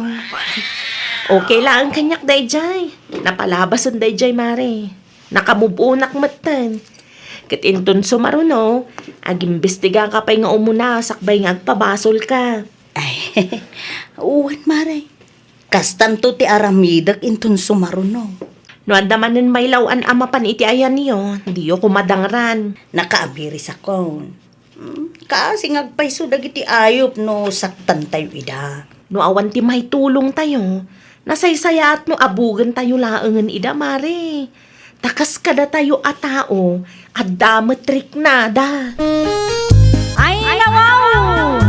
Speaker 3: Okay lang ang kanyak dayjay. Napalabas ang dayjay mare. Nakamubunak matan. Katinton sumaruno, agimbestiga ka pa'y nga umuna, sakbay nga agpabasol ka.
Speaker 7: Ay, uwan mare. Kas tanto ti aramidak intun sumaruno.
Speaker 3: No andamanen may lawan amapan iti ayan niyo, di yo kumadangran.
Speaker 7: Nakaabiris ako. Kasi ngagpaiso dagiti ayop no saktan tayo ida.
Speaker 3: No awan ti may tulong tayo, nasaysaya at no abugan tayo laangan ida mare. Takas kada tayo a tao, at dametrik nada.
Speaker 1: Ay, nawaw!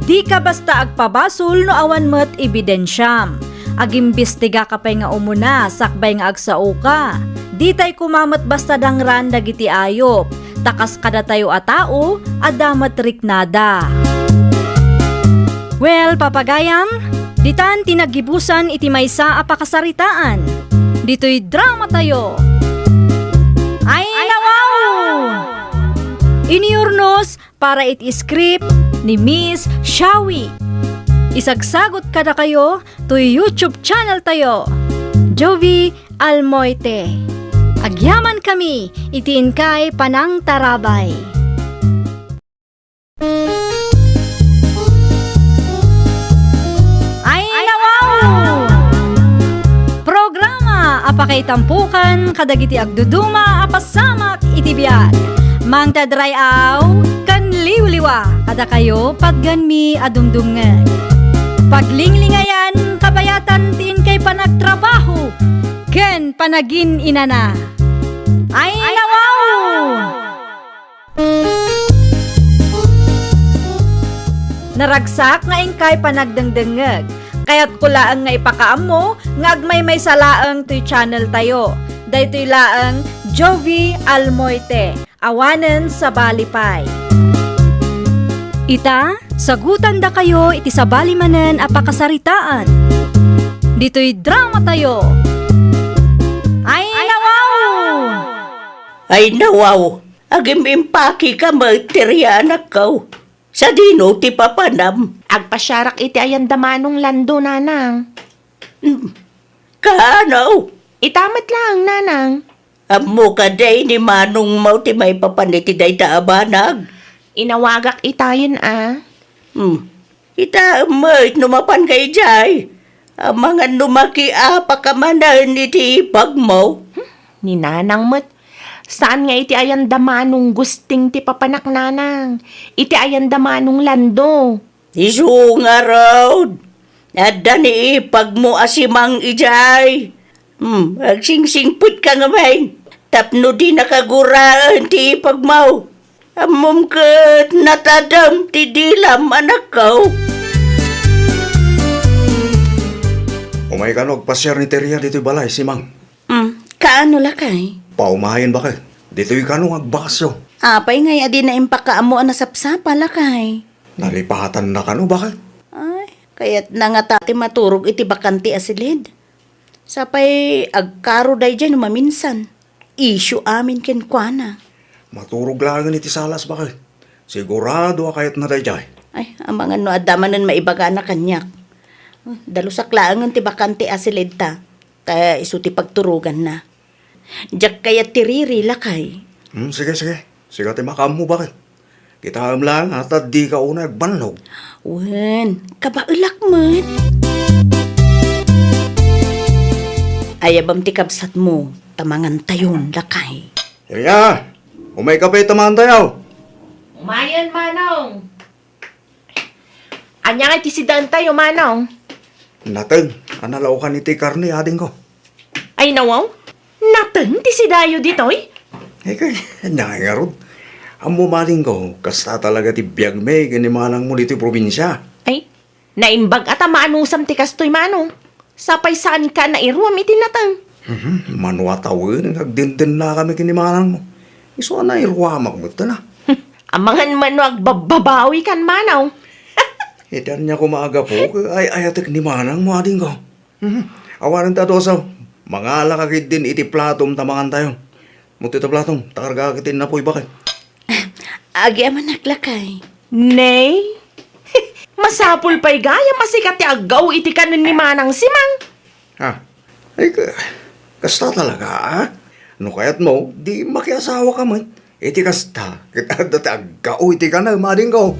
Speaker 1: Di ka basta agpabasol no awan met ebidensyam. Agimbestiga ka pa'y nga umuna, sakbay nga agsao ka. Di tay kumamat basta dangran dagiti ayop. Takas kada tayo a tao, adamatrik nada. Well, papagayam, ditan tinagibusan iti maysa a pakasaritaan. Dito'y drama tayo. Ay, nawaw! Iniurnos para iti script ni Miss Shawi. Isagsagot kada kayo to YouTube channel tayo, Jovi Almoite. Agyaman kami, itiin kay Panang Tarabay. Ay, nawaw! Programa apakay tampukan kadagiti agduduma apasamak iti biag. Mang tadrayaw kan liwliwa kada kayo pagganmi adumdumngeg. Paglinglingayan kabayatan tin kay panagtrabaho ken panagin inana. Ay, nawaw! Naragsak nga ingkay panagdengdengeg. Kaya't kulaang nga ipakaam mo nga agmay may salaang to'y channel tayo. Daytoy laang Jovi Almoite. Awanen sa Balipay. Ita, sagutan da kayo iti sabali manen apakasaritaan. Dito'y drama tayo. Ay, nawaw!
Speaker 7: Ay nawaw, agim impaki ka magterya anak ko. Sa dino ti papanam.
Speaker 3: Agpasyarak iti ayan damanong lando, nanang.
Speaker 7: Kaano?
Speaker 3: Itamat lang, nanang.
Speaker 7: Amo ka day ni manong mau ti may papaniti day taabanag.
Speaker 3: Inawagak itayin
Speaker 7: Ita amoy numapan kay jay. Ang mga numaki pa kamanan iti ipag mo.
Speaker 3: Ni nanang met. Saan nga iti ayan damanong gusting ti papanak, nanang? Iti ayan damanong lando.
Speaker 7: Isu nga raw. Ada ni ipag mo asimang ijay. Agsingsingput ka nga may. Tapno di nakaguraan ti ipag mo. Amom kat natadam ti dilam anak ko.
Speaker 6: Umay ka no, pasyar ni Teria dito'y balay, si Mang.
Speaker 7: Kaano lakay?
Speaker 6: Paumahayan ba kayo? Dito'y ka no, agbakasyo.
Speaker 7: Apay ngay adi na impakaamo ang nasapsapa lakay.
Speaker 6: Nalipatan na ka no, bakit?
Speaker 7: Ay, kaya't na nga tati maturog iti bakanti asilid. Sapay agkaro day dyan maminsan. Issue amin ken kuana.
Speaker 6: Maturog lang iti salas ba kayo? Sigurado kahit na dayjay.
Speaker 7: Ay, ang mga no adamanan maibaga na kanyak. Dalusak laangan ti bakanti asilid ta. Kaya isu ti pagturugan na. Diyak kaya tiriri lakay.
Speaker 6: Sige. Sige ti makamu bakit? Kita lang at di ka una agbanlog.
Speaker 7: Wen, kabaulak man. Ayabam ti kabsat mo, tamangan tayon lakay.
Speaker 6: Yaya, umay ka pa itamaan tayo.
Speaker 3: Umayan, manong. Anya nga iti sidaan tayo, manong.
Speaker 6: Nateng, analaw ka ni ti karni ading ko.
Speaker 3: Ay, nawaw? Nateng, ti sidayo ditoy?
Speaker 6: Kaya, nga ron. Ang mumaling ko, kasta talaga ti biyag may ganimanang mo dito probinsya.
Speaker 3: Ay, naimbag at maanusam ti kastoy, manong. Sapay saan ka na iruam iti nateng.
Speaker 6: Manwatawin, nagdindin na kami kinimanang mo. Iso na irwamak mo ito na.
Speaker 3: Amangan man no agbababawi kan, manaw.
Speaker 6: Itan niya kumaga po, ay ayatek ni manang mo ading ko. Awanan ta dosaw, mga lakakit din iti platom tamangan tayo. Muti ta platom, takargakitin na po ibakit.
Speaker 7: Agi aman naglakay.
Speaker 3: Nay? Masapul pa'y gaya masikat ti agaw iti kanon ni manang simang.
Speaker 6: Ha? Ay, kasta talaga, ha? No kayat mo, di makiasawa ka man. Iti kasta, kita dati agao iti ka na, mading ko.